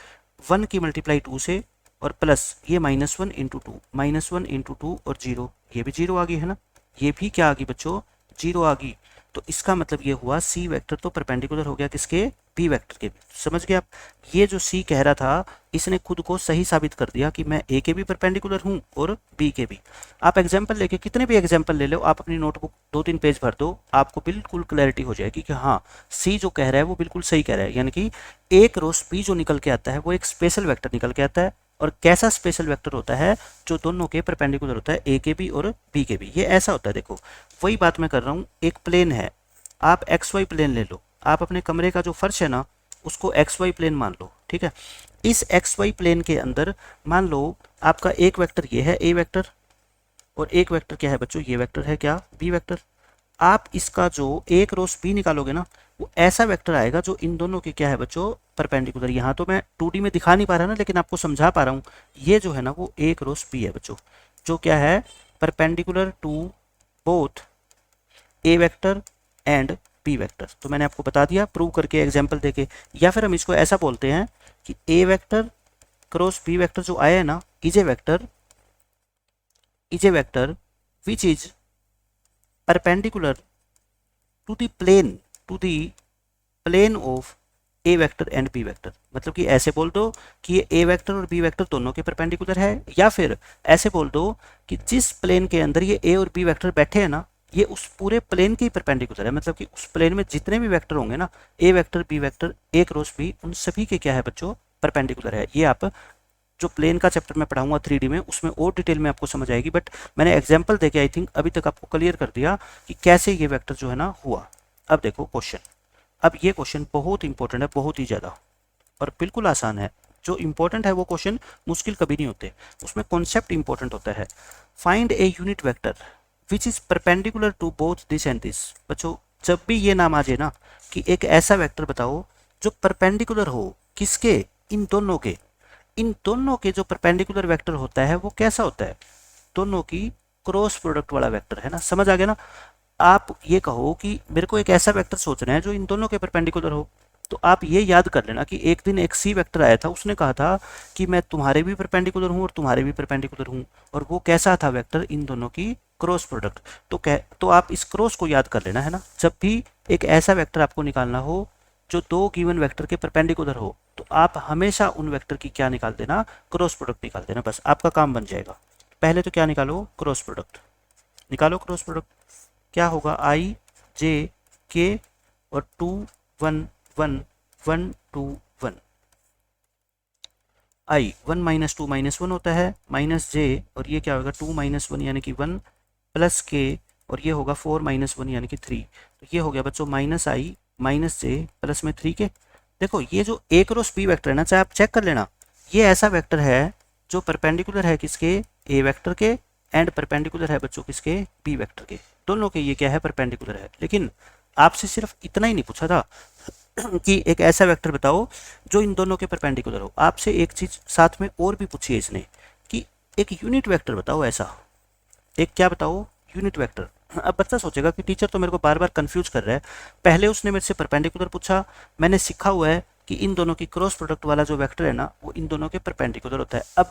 1 की मल्टीप्लाई 2 से, और प्लस ये -1 इंटू 2, -1 इंटू 2 और 0, ये भी 0 आ गई है ना, ये भी क्या आ गई बच्चों 0 आ गई। तो इसका मतलब ये हुआ सी वेक्टर तो परपेंडिकुलर हो गया किसके, बी वेक्टर के। समझ गए आप, ये जो सी कह रहा था इसने खुद को सही साबित कर दिया कि मैं ए के भी परपेंडिकुलर हूँ और बी के भी। आप एग्जाम्पल लेके कितने भी एग्जाम्पल ले लो, आप अपनी नोटबुक 2-3 पेज भर दो, आपको बिल्कुल क्लैरिटी हो जाएगी कि हाँ सी जो कह रहा है वो बिल्कुल सही कह रहा है, यानी कि एक रोस बी जो निकल के आता है वो एक स्पेशल वेक्टर निकल के आता है। और कैसा स्पेशल वेक्टर होता है, जो दोनों के परपेंडिकुलर होता है, ए के भी और बी के भी, ये ऐसा होता है। देखो वही बात मैं कर रहा हूँ, एक प्लेन है, आप एक्स वाई प्लेन ले लो, आप अपने कमरे का जो फर्श है ना उसको एक्स वाई प्लेन मान लो, ठीक है। इस एक्स वाई प्लेन के अंदर मान लो आपका एक वेक्टर ये है ए वेक्टर, और एक वेक्टर क्या है बच्चों, ये वेक्टर है क्या, बी वेक्टर। आप इसका जो एक रोस बी निकालोगे ना, वो ऐसा वेक्टर आएगा जो इन दोनों के क्या है बच्चों, परपेंडिकुलर। यहाँ तो मैं 2D में दिखा नहीं पा रहा ना, लेकिन आपको समझा पा रहा हूँ। ये जो है ना वो एक रोस बी है बच्चों, जो क्या है, perpendicular to both A vector and B vector. तो मैंने आपको बता दिया प्रूव करके एग्जाम्पल देके, या फिर हम इसको ऐसा बोलते हैं कि A vector cross B vector जो आया है ना, is a vector which is perpendicular to the plane of A vector and B vector. मतलब कि ऐसे बोल दो कि ये ए वेक्टर और बी वेक्टर दोनों के परपेंडिकुलर है, या फिर ऐसे बोल दो कि जिस प्लेन के अंदर ये ए और बी वेक्टर बैठे हैं ना, ये उस पूरे प्लेन के ही परपेंडिकुलर है। मतलब कि उस प्लेन में जितने भी वेक्टर होंगे ना, A vector B vector A cross B, उन सभी के क्या है बच्चों, परपेंडिकुलर है। ये आप जो प्लेन का चैप्टर मैं पढ़ाऊंगा 3D में, उसमें और डिटेल में आपको समझ आएगी, बट मैंने एग्जाम्पल देके आई थिंक अभी तक आपको क्लियर कर दिया कि कैसे ये वेक्टर जो है ना हुआ। अब देखो क्वेश्चन, अब ये क्वेश्चन बहुत इंपॉर्टेंट है, बहुत ही ज़्यादा, और बिल्कुल आसान है। जो इंपॉर्टेंट है वो क्वेश्चन मुश्किल कभी नहीं होते, उसमें कॉन्सेप्ट इंपॉर्टेंट होता है। Find a unit vector which is perpendicular to both this and this. बच्चों जब भी ये नाम आ जाए ना कि एक ऐसा वेक्टर बताओ जो परपेंडिकुलर हो किसके, इन दोनों के, इन दोनों के जो परपेंडिकुलर वेक्टर होता है वो कैसा होता है, दोनों की क्रॉस प्रोडक्ट वाला वेक्टर है ना। समझ आ गया ना। आप ये कहो कि मेरे को एक ऐसा वेक्टर सोचना है जो इन दोनों के परपेंडिकुलर हो, तो आप ये याद कर लेना कि एक दिन एक सी वेक्टर आया था, उसने कहा था कि मैं तुम्हारे भी परपेंडिकुलर हूँ और तुम्हारे भी परपेंडिकुलर हूँ, और वो कैसा था वेक्टर, इन दोनों की क्रॉस प्रोडक्ट। तो आप इस क्रॉस को याद कर लेना है ना। जब भी एक ऐसा वेक्टर आपको निकालना हो जो दो गिवन वेक्टर के परपेंडिकुलर हो, तो आप हमेशा उन वेक्टर की क्या निकाल देना, क्रॉस प्रोडक्ट निकाल देना, बस आपका काम बन जाएगा। पहले तो क्या निकालो, क्रॉस प्रोडक्ट निकालो। क्रॉस प्रोडक्ट क्या होगा, आई जे के और 2 1 1 1 2 1, आई 1 - 2 -1 होता है, माइनस जे, और ये क्या होगा 2 - 1 यानी कि 1 प्लस के, और ये होगा 4 - 1 यानी कि 3। तो ये हो गया बच्चों माइनस आई माइनस जे प्लस में 3 के। देखो ये जो ए क्रॉस बी वेक्टर है ना, चाहे आप चेक कर लेना, ये ऐसा वेक्टर है जो परपेंडिकुलर है किसके, ए वेक्टर के, एंड परपेंडिकुलर है बच्चों किसके, बी वेक्टर के। दोनों के ये क्या है, परपेंडिकुलर है। लेकिन आपसे सिर्फ इतना ही नहीं पूछा था कि एक ऐसा वेक्टर बताओ जो इन दोनों के परपेंडिकुलर हो, आपसे एक चीज साथ में और भी पूछी है इसने कि एक यूनिट वेक्टर बताओ ऐसा, एक क्या बताओ, यूनिट वेक्टर। अब बच्चा सोचेगा कि टीचर तो मेरे को बार बार कंफ्यूज कर रहा है, पहले उसने मेरे से परपेंडिकुलर पूछा, मैंने सीखा हुआ है कि इन दोनों की क्रॉस प्रोडक्ट वाला जो वेक्टर है ना वो इन दोनों के परपेंडिकुलर होता है।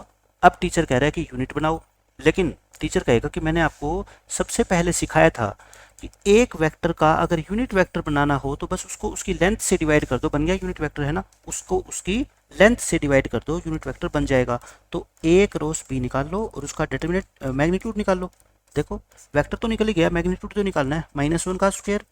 अब टीचर कह रहा है कि यूनिट बनाओ, लेकिन टीचर कहेगा कि मैंने आपको सबसे पहले सिखाया था कि एक वेक्टर का अगर यूनिट वेक्टर बनाना हो तो बस उसको उसकी लेंथ से डिवाइड कर दो, बन गया यूनिट वेक्टर है ना, उसको उसकी लेंथ से डिवाइड कर दो, यूनिट वेक्टर बन जाएगा। तो ए क्रॉस बी निकाल लो और उसका डिटरमिनेंट मैग्नीट्यूड निकाल लो, देखो वेक्टर तो निकल ही गया, मैग्नीट्यूड तो निकालना है, -1 का स्क्वायर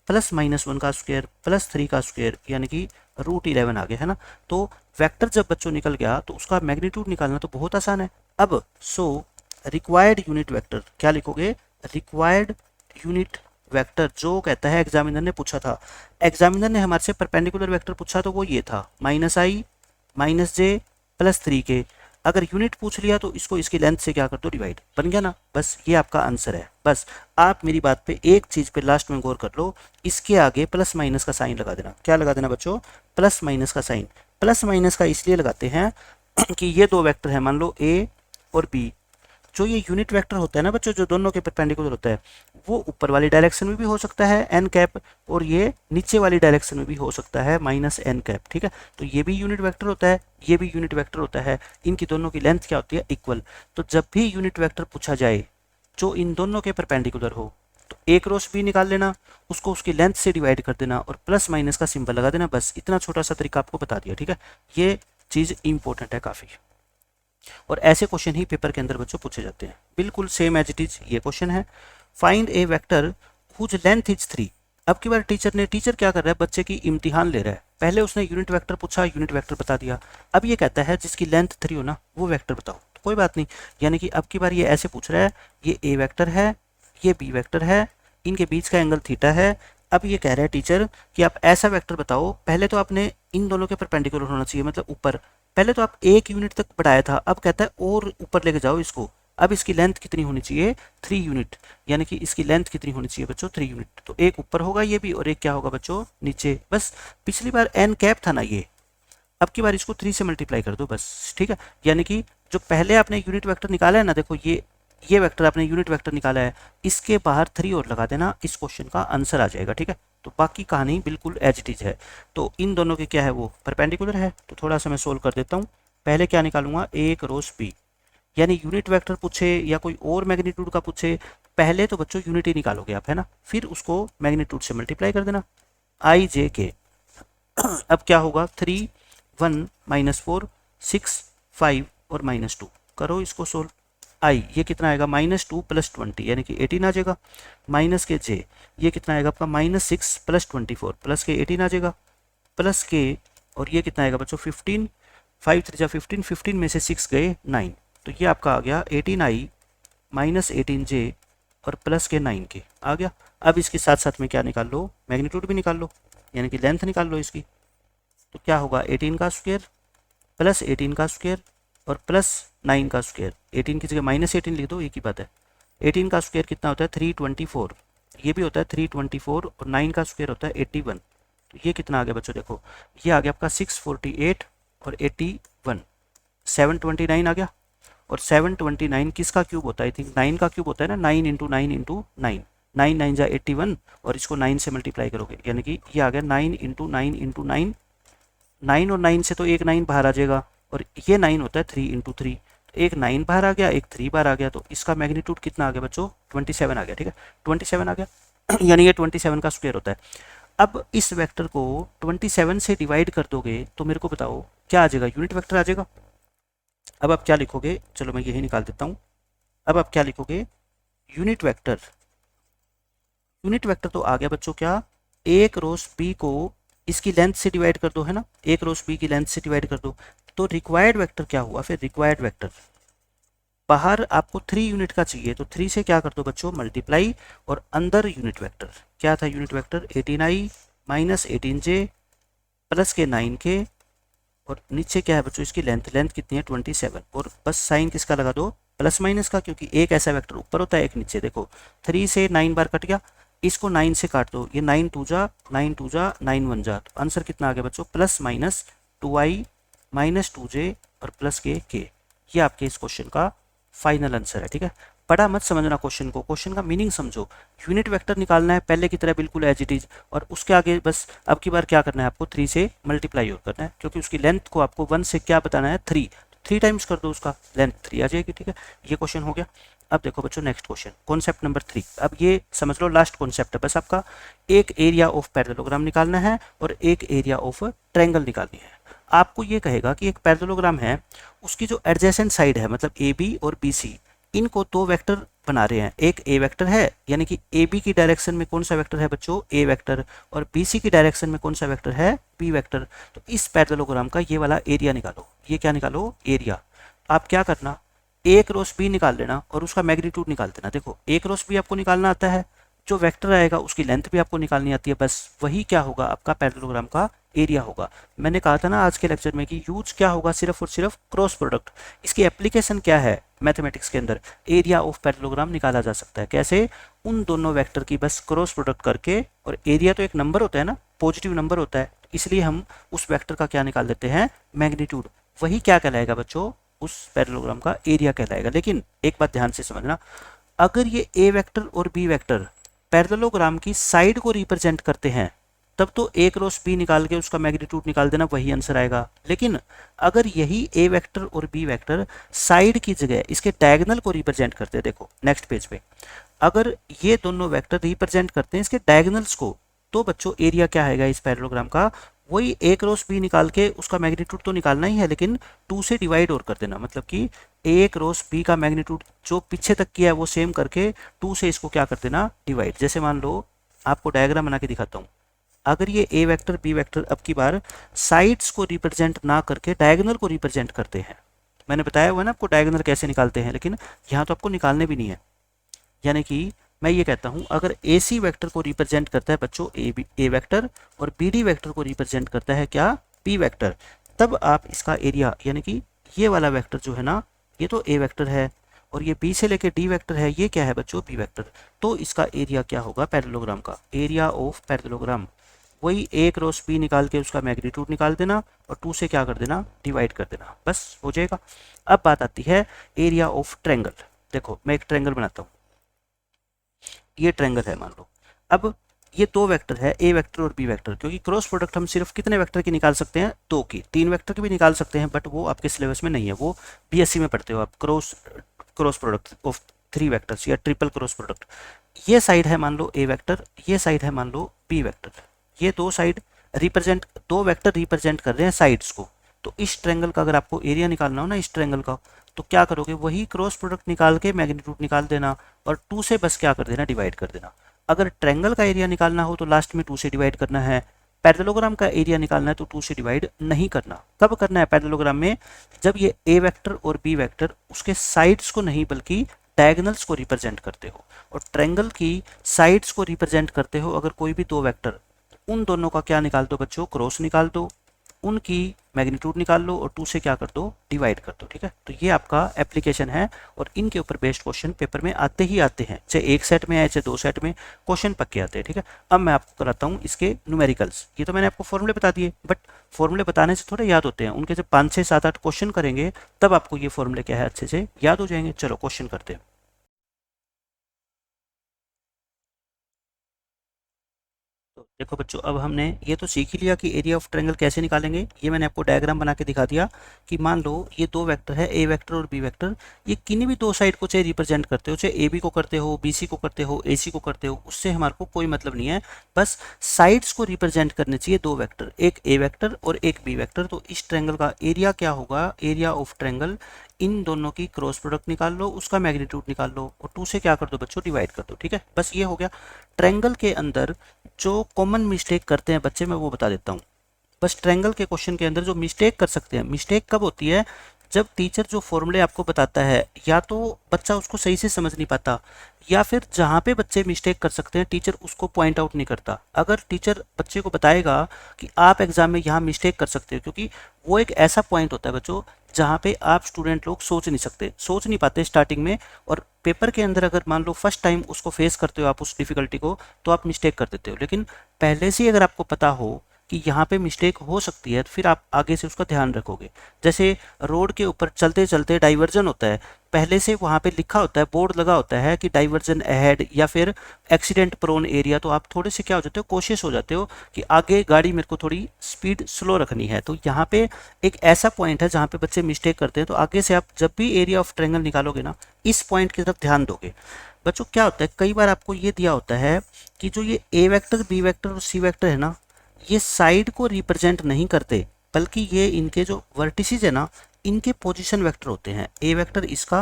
प्लस -1 का स्क्वायर प्लस 3 का स्क्वायर यानी कि √11 आ गया है ना। तो वेक्टर जब बच्चों निकल गया तो उसका मैग्नीट्यूड निकालना तो बहुत आसान है। अब सो रिक्वायर्ड यूनिट वेक्टर क्या लिखोगे, रिक्वायर्ड यूनिट वेक्टर जो कहता है एग्जामिनर ने पूछा था, एग्जामिनर ने हमारे से परपेंडिकुलर वेक्टर पूछा तो वो ये था -i -j प्लस 3k। अगर यूनिट पूछ लिया तो इसको इसकी लेंथ से क्या कर दो, डिवाइड, बन गया ना, बस ये आपका आंसर है। बस आप मेरी बात पे एक चीज पे लास्ट में गौर कर लो, इसके आगे प्लस माइनस का साइन लगा देना। क्या लगा देना बच्चों, प्लस माइनस का साइन। प्लस माइनस का इसलिए लगाते हैं कि ये दो वेक्टर है, मान लो ए और बी, जो ये यूनिट वेक्टर होता है ना बच्चों, जो दोनों के परपेंडिकुलर होता है, वो ऊपर वाली डायरेक्शन में भी हो सकता है एन कैप, और ये नीचे वाली डायरेक्शन में भी हो सकता है -n कैप, ठीक है। तो ये भी यूनिट वेक्टर होता है, ये भी यूनिट वेक्टर होता है, इनकी दोनों की लेंथ क्या होती है, इक्वल। तो जब भी यूनिट वेक्टर पूछा जाए जो इन दोनों के परपेंडिकुलर हो, तो एक रोस भी निकाल लेना, उसको उसकी लेंथ से डिवाइड कर देना और प्लस माइनस का सिंबल लगा देना। बस इतना छोटा सा तरीका आपको बता दिया, ठीक है। ये चीज़ इंपॉर्टेंट है काफ़ी, और ऐसे क्वेश्चन ही पेपर के अंदर बच्चों पूछे जाते हैं, बिल्कुल सेम एज इट इज ये क्वेश्चन है। Find a vector whose length is 3। अब की बार टीचर क्या कर रहा है, बच्चे की इम्तिहान ले रहा है। पहले उसने यूनिट वेक्टर पूछा, यूनिट वेक्टर बता दिया। अब ये कहता है जिसकी लेंथ 3 हो ना वो वेक्टर बताओ, तो कोई बात नहीं, यानी कि अब की बार ये ऐसे पूछ रहा है, ये ए वेक्टर है, ये बी वेक्टर है, इनके बीच का एंगल थीटा है। अब ये कह रहा है टीचर कि आप ऐसा वेक्टर बताओ, पहले तो आपने इन दोनों के परपेंडिकुलर होना चाहिए, मतलब ऊपर, पहले तो आप एक यूनिट तक बढ़ाया था, अब कहता है और ऊपर लेके जाओ इसको। अब इसकी लेंथ कितनी होनी चाहिए, 3 यूनिट, यानी कि इसकी लेंथ कितनी होनी चाहिए बच्चों, 3 यूनिट। तो एक ऊपर होगा ये भी, और एक क्या होगा बच्चों, नीचे। बस पिछली बार एन कैप था ना ये, अब की बार इसको 3 से मल्टीप्लाई कर दो बस, ठीक है। यानी कि जो पहले आपने यूनिट वेक्टर निकाला है ना, देखो ये वेक्टर आपने यूनिट वेक्टर निकाला है, इसके बाहर 3 और लगा देना, इस क्वेश्चन का आंसर आ जाएगा, ठीक है। तो बाकी कहानी बिल्कुल एज इट इज है। तो इन दोनों के क्या है, वो परपेंडिकुलर है। तो थोड़ा सा मैं सोल्व कर देता हूँ। पहले क्या निकालूंगा, एक रोस बी, यानी यूनिट वेक्टर पूछे या कोई और मैग्नीट्यूड का पूछे, पहले तो बच्चों यूनिट ही निकालोगे आप, है ना, फिर उसको मैग्नीट्यूड से मल्टीप्लाई कर देना, आई जे के। अब क्या होगा, 3 1 -4 6 5 और -2, करो इसको सोल्व। आई ये कितना आएगा, -2 + 20 यानी कि 18 आ जाएगा। माइनस के जे ये कितना आएगा आपका, -6 + 24 प्लस के 18 आ जाएगा, प्लस के, और ये कितना आएगा बच्चों 15, 5 3 15, 15 में से 6 गए 9, तो ये आपका आ गया 18i -18j और प्लस के 9 के आ गया। अब इसके साथ साथ में क्या निकाल लो, मैग्नीट्यूड भी निकाल लो, यानी कि लेंथ निकाल लो इसकी। तो क्या होगा, 18 का स्क्वायर प्लस 18 का स्क्वायर और प्लस 9 का स्क्वायर, 18 की जगह -18 लिख दो, एक ही बात है। 18 का स्क्वायर कितना होता है, 324, ये भी होता है 324, और 9 का स्क्वायर होता है 81। तो ये कितना आ गया बच्चों, देखो ये आ गया आपका 648 और 81, 729 आ गया। और 729 किसका क्यूब होता है, आई थिंक 9 का क्यूब होता है ना, 9 × 9 × 9, 9 9 जा 81, और इसको 9 से मल्टीप्लाई करोगे, यानी कि ये आ गया 9 × 9 × 9, 9 और 9 से तो एक 9 बाहर आ जाएगा, और ये 9 होता है 3 × 3, तो एक 9 बाहर आ गया, एक 3 बाहर आ गया, तो इसका मैग्नीट्यूड कितना आ गया बच्चों, 27 आ गया, ठीक है, 27 आ गया। यानी ये 27 का स्क्वायर होता है। अब इस वेक्टर को 27 से डिवाइड कर दोगे तो मेरे को बताओ क्या आ जाएगा, यूनिट वेक्टर आ जाएगा। अब आप क्या लिखोगे, चलो मैं यही निकाल देता हूँ। अब आप क्या लिखोगे, यूनिट वेक्टर, यूनिट वेक्टर तो आ गया बच्चों क्या, एक रोस बी को इसकी लेंथ से डिवाइड कर दो, है ना, एक रोस बी की लेंथ से डिवाइड कर दो। तो रिक्वायर्ड वेक्टर क्या हुआ, फिर रिक्वायर्ड वेक्टर बाहर आपको 3 यूनिट का चाहिए, तो 3 से क्या कर दो बच्चों, मल्टीप्लाई, और अंदर यूनिट वेक्टर क्या था, unit vector 18i -18j plus के 9 के, और नीचे क्या है बच्चों इसकी लेंथ, लेंथ कितनी है 27, और बस साइन किसका लगा दो, प्लस माइनस का, क्योंकि एक ऐसा वेक्टर ऊपर होता है एक नीचे। देखो 3 से 9 बार कट गया, इसको 9 से काट दो, ये 9 2 जा 9 2 जा 9 1 जा, तो आंसर कितना आ गया बच्चों, +-2i -2j और प्लस के ये आपके इस क्वेश्चन का फाइनल आंसर है, ठीक है। बड़ा मत समझना क्वेश्चन को, क्वेश्चन का मीनिंग समझो। यूनिट वेक्टर निकालना है पहले की तरह बिल्कुल एज इट इज, और उसके आगे बस अब की बार क्या करना है आपको, 3 से मल्टीप्लाई और करना है, क्योंकि उसकी लेंथ को आपको 1 से क्या बताना है, 3, 3 टाइम्स कर दो उसका, लेंथ 3 आ जाएगी, ठीक है। ये क्वेश्चन हो गया। अब देखो बच्चों नेक्स्ट क्वेश्चन, कॉन्सेप्ट नंबर 3। अब ये समझ लो लास्ट कॉन्सेप्ट है बस आपका, एक एरिया ऑफ पैरेललोग्राम निकालना है और एक एरिया ऑफ ट्रायंगल निकालनी है। आपको ये कहेगा कि एक पैरेललोग्राम है, उसकी जो एडजेसेंट साइड है, मतलब ए बी और बी सी, इनको दो वेक्टर बना रहे हैं, एक ए वेक्टर है यानी कि ए बी की डायरेक्शन में कौन सा वेक्टर है बच्चों, ए वेक्टर, और बी सी की डायरेक्शन में कौन सा वेक्टर है, बी वेक्टर। तो इस पैरेललोग्राम का ये वाला एरिया निकालो, ये क्या निकालो, एरिया। आप क्या करना, ए क्रॉस बी निकाल लेना और उसका मैग्नीट्यूड निकाल देना। देखो ए क्रॉस बी आपको निकालना आता है, जो वेक्टर आएगा उसकी लेंथ भी आपको निकालनी आती है, बस वही क्या होगा आपका पैरेललोग्राम का एरिया होगा। मैंने कहा था ना आज के लेक्चर में कि यूज क्या होगा, सिर्फ और सिर्फ क्रॉस प्रोडक्ट। इसकी एप्लीकेशन क्या है मैथमेटिक्स के अंदर, एरिया ऑफ पैरेललोग्राम निकाला जा सकता है। कैसे, उन दोनों वेक्टर की बस क्रॉस प्रोडक्ट करके, और एरिया तो एक नंबर होता है ना, पॉजिटिव नंबर होता है, इसलिए हम उस वेक्टर का क्या निकाल देते हैं, मैग्नीट्यूड। वही क्या कहलाएगा बच्चों, उस पैरेललोग्राम का एरिया कहलाएगा। लेकिन एक बात ध्यान से समझना, अगर ये ए वेक्टर और बी वेक्टर पैरेललोग्राम की साइड को रिप्रेजेंट करते हैं, तब तो ए क्रॉस बी निकाल के उसका मैग्नीट्यूड निकाल देना, वही आंसर आएगा। लेकिन अगर यही ए वेक्टर और बी वेक्टर साइड की जगह इसके डायगोनल को रिप्रेजेंट करते हैं, देखो नेक्स्ट पेज पे, अगर ये दोनों वेक्टर रिप्रेजेंट करते हैं इसके डायगोनल्स को, तो बच्चों एरिया क्या आएगा इस पैरेललोग्राम का, वही ए क्रॉस बी निकाल के उसका मैग्नीट्यूड तो निकालना ही है, लेकिन 2 से डिवाइड और कर देना। मतलब कि ए क्रॉस बी का मैग्नीट्यूड जो पीछे तक किया है वो सेम करके 2 से इसको क्या कर देना, डिवाइड। जैसे मान लो आपको डायग्राम बना के दिखाता हूँ, अगर ये ए वेक्टर बी वेक्टर अब की बार साइड्स को रिप्रेजेंट ना करके डायगोनल को रिप्रेजेंट करते हैं, मैंने बताया हुआ ना आपको डायगोनल कैसे निकालते हैं, लेकिन यहाँ तो आपको निकालने भी नहीं है। यानी कि मैं ये कहता हूँ, अगर ए सी वेक्टर को रिप्रेजेंट करता है बच्चों ए वेक्टर, और बी डी वेक्टर को रिप्रेजेंट करता है क्या, बी वेक्टर, तब आप इसका एरिया, यानी कि ये वाला वेक्टर जो है ना, ये तो ए वेक्टर है, और ये बी से लेके डी वेक्टर है, ये क्या है बच्चों, बी वेक्टर। तो इसका एरिया क्या होगा पैरेललोग्राम का, एरिया ऑफ पैरेललोग्राम, वही ए क्रॉस बी निकाल के उसका मैग्नीट्यूड निकाल देना और 2 से क्या कर देना, डिवाइड कर देना, बस हो जाएगा। अब बात आती है एरिया ऑफ ट्रायंगल। देखो मैं एक ट्रायंगल बनाता हूँ, ये ट्रायंगल है मान लो। अब ये दो वेक्टर है, ए वेक्टर और बी वेक्टर, क्योंकि क्रॉस प्रोडक्ट हम सिर्फ कितने वेक्टर की निकाल सकते हैं, 2 की, 3 वेक्टर की भी निकाल सकते हैं, बट वो आपके सिलेबस में नहीं है, वो बीएससी में पढ़ते हो आप, क्रॉस प्रोडक्ट ऑफ 3 वेक्टर्स या ट्रिपल क्रॉस प्रोडक्ट। ये साइड है मान लो ए वेक्टर, ये साइड है मान लो बी वेक्टर, ये दो साइड रिप्रेजेंट, दो वेक्टर रिप्रेजेंट कर रहे हैं साइड्स को। तो इस ट्रायंगल का अगर आपको एरिया निकालना हो ना इस ट्रायंगल का, तो क्या करोगे, वही क्रॉस प्रोडक्ट निकाल के मैग्नीट्यूड निकाल देना और 2 से बस क्या कर देना, डिवाइड कर देना। अगर ट्रायंगल का एरिया निकालना हो तो लास्ट में 2 से डिवाइड करना है, पैरेललोग्राम का एरिया निकालना है तो 2 से डिवाइड नहीं करना। कब करना है पैरेललोग्राम में, जब ये ए वेक्टर और बी वेक्टर उसके साइड्स को नहीं बल्कि डायगोनल्स को रिप्रेजेंट करते हो, और ट्रायंगल की साइड्स को रिप्रेजेंट करते हो अगर कोई भी दो वेक्टर, उन दोनों का क्या निकाल दो बच्चों, क्रॉस निकाल दो, उनकी मैग्नीट्यूड निकाल लो और 2 से क्या कर दो, डिवाइड कर दो। ठीक है, तो ये आपका एप्लीकेशन है और इनके ऊपर बेस्ड क्वेश्चन पेपर में आते ही आते हैं, चाहे एक सेट में है चाहे 2 सेट में, क्वेश्चन पक्के आते हैं। ठीक है, अब मैं आपको कराता हूँ इसके न्यूमेरिकल्स। ये तो मैंने आपको फॉर्मूले बता दिए, बट फॉर्मूले बताने से थोड़े याद होते हैं, उनके जब 5 6 7 8 क्वेश्चन करेंगे तब आपको ये फॉर्मूले क्या है अच्छे से याद हो जाएंगे। चलो क्वेश्चन करते हैं। तो देखो बच्चों, अब हमने ये तो सीख ही लिया कि एरिया ऑफ ट्रायंगल कैसे निकालेंगे। ये मैंने आपको डायग्राम बना के दिखा दिया कि मान लो ये दो वेक्टर है, ए वेक्टर और बी वेक्टर, ये किन्हीं भी दो साइड को चाहे रिप्रेजेंट करते हो, चाहे ए बी को करते हो, बी सी को करते हो, ए सी को करते हो, उससे हमारे को कोई मतलब नहीं है, बस साइड्स को रिप्रेजेंट करने चाहिए दो वेक्टर, एक ए वेक्टर और एक बी वेक्टर। तो इस ट्रायंगल का एरिया क्या होगा, एरिया ऑफ ट्रायंगल, इन दोनों की क्रॉस प्रोडक्ट निकाल लो, उसका मैग्नीट्यूड निकाल लो और 2 से क्या कर दो बच्चों, डिवाइड कर दो। ठीक है, बस ये हो गया। ट्रायंगल के अंदर जो कॉमन मिस्टेक करते हैं बच्चे, मैं वो बता देता हूँ। बस ट्रायंगल के क्वेश्चन के अंदर जो मिस्टेक कर सकते हैं, मिस्टेक कब होती है, जब टीचर जो फॉर्मूले आपको बताता है या तो बच्चा उसको सही से समझ नहीं पाता, या फिर जहाँ पे बच्चे मिस्टेक कर सकते हैं टीचर उसको पॉइंट आउट नहीं करता। अगर टीचर बच्चे को बताएगा कि आप एग्जाम में यहाँ मिस्टेक कर सकते हो, क्योंकि वो एक ऐसा पॉइंट होता है बच्चों जहाँ पे आप स्टूडेंट लोग सोच नहीं सकते, सोच नहीं पाते स्टार्टिंग में, और पेपर के अंदर अगर मान लो फर्स्ट टाइम उसको फेस करते हो आप उस डिफिकल्टी को, तो आप मिस्टेक कर देते हो। लेकिन पहले से ही अगर आपको पता हो कि यहाँ पे मिस्टेक हो सकती है, तो फिर आप आगे से उसका ध्यान रखोगे। जैसे रोड के ऊपर चलते चलते डाइवर्जन होता है, पहले से वहाँ पे लिखा होता है, बोर्ड लगा होता है कि डाइवर्जन अहेड या फिर एक्सीडेंट प्रोन एरिया, तो आप थोड़े से क्या हो जाते हो, कोशिश हो जाते हो कि आगे गाड़ी मेरे को थोड़ी स्पीड स्लो रखनी है। तो यहाँ पे एक ऐसा पॉइंट है जहाँ पे बच्चे मिस्टेक करते हैं, तो आगे से आप जब भी एरिया ऑफ ट्रायंगल निकालोगे ना, इस पॉइंट की तरफ ध्यान दोगे। बच्चों क्या होता है, कई बार आपको ये दिया होता है कि जो ये ए वेक्टर बी वेक्टर और सी वेक्टर है ना, ये साइड को रिप्रेजेंट नहीं करते, बल्कि ये इनके जो वर्टिसेस है ना, इनके पोजीशन वेक्टर होते हैं। ए वेक्टर इसका,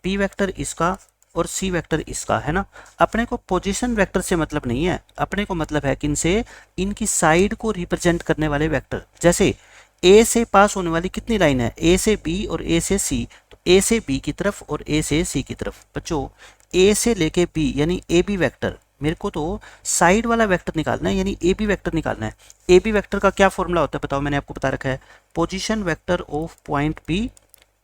पी वेक्टर इसका और सी वेक्टर इसका, है ना। अपने को पोजीशन वेक्टर से मतलब नहीं है, अपने को मतलब है किनसे, इनकी साइड को रिप्रेजेंट करने वाले वेक्टर। जैसे ए से पास होने वाली कितनी लाइन है, ए से बी और ए से सी, तो ए से बी की तरफ और ए से सी की तरफ। बच्चों ए से लेके बी यानी ए बी वेक्टर, मेरे को तो साइड वाला वेक्टर निकालना है, यानी ए बी वेक्टर निकालना है। ए बी वेक्टर का क्या फॉर्मूला होता है बताओ, मैंने आपको बता रखा है, position vector of point B,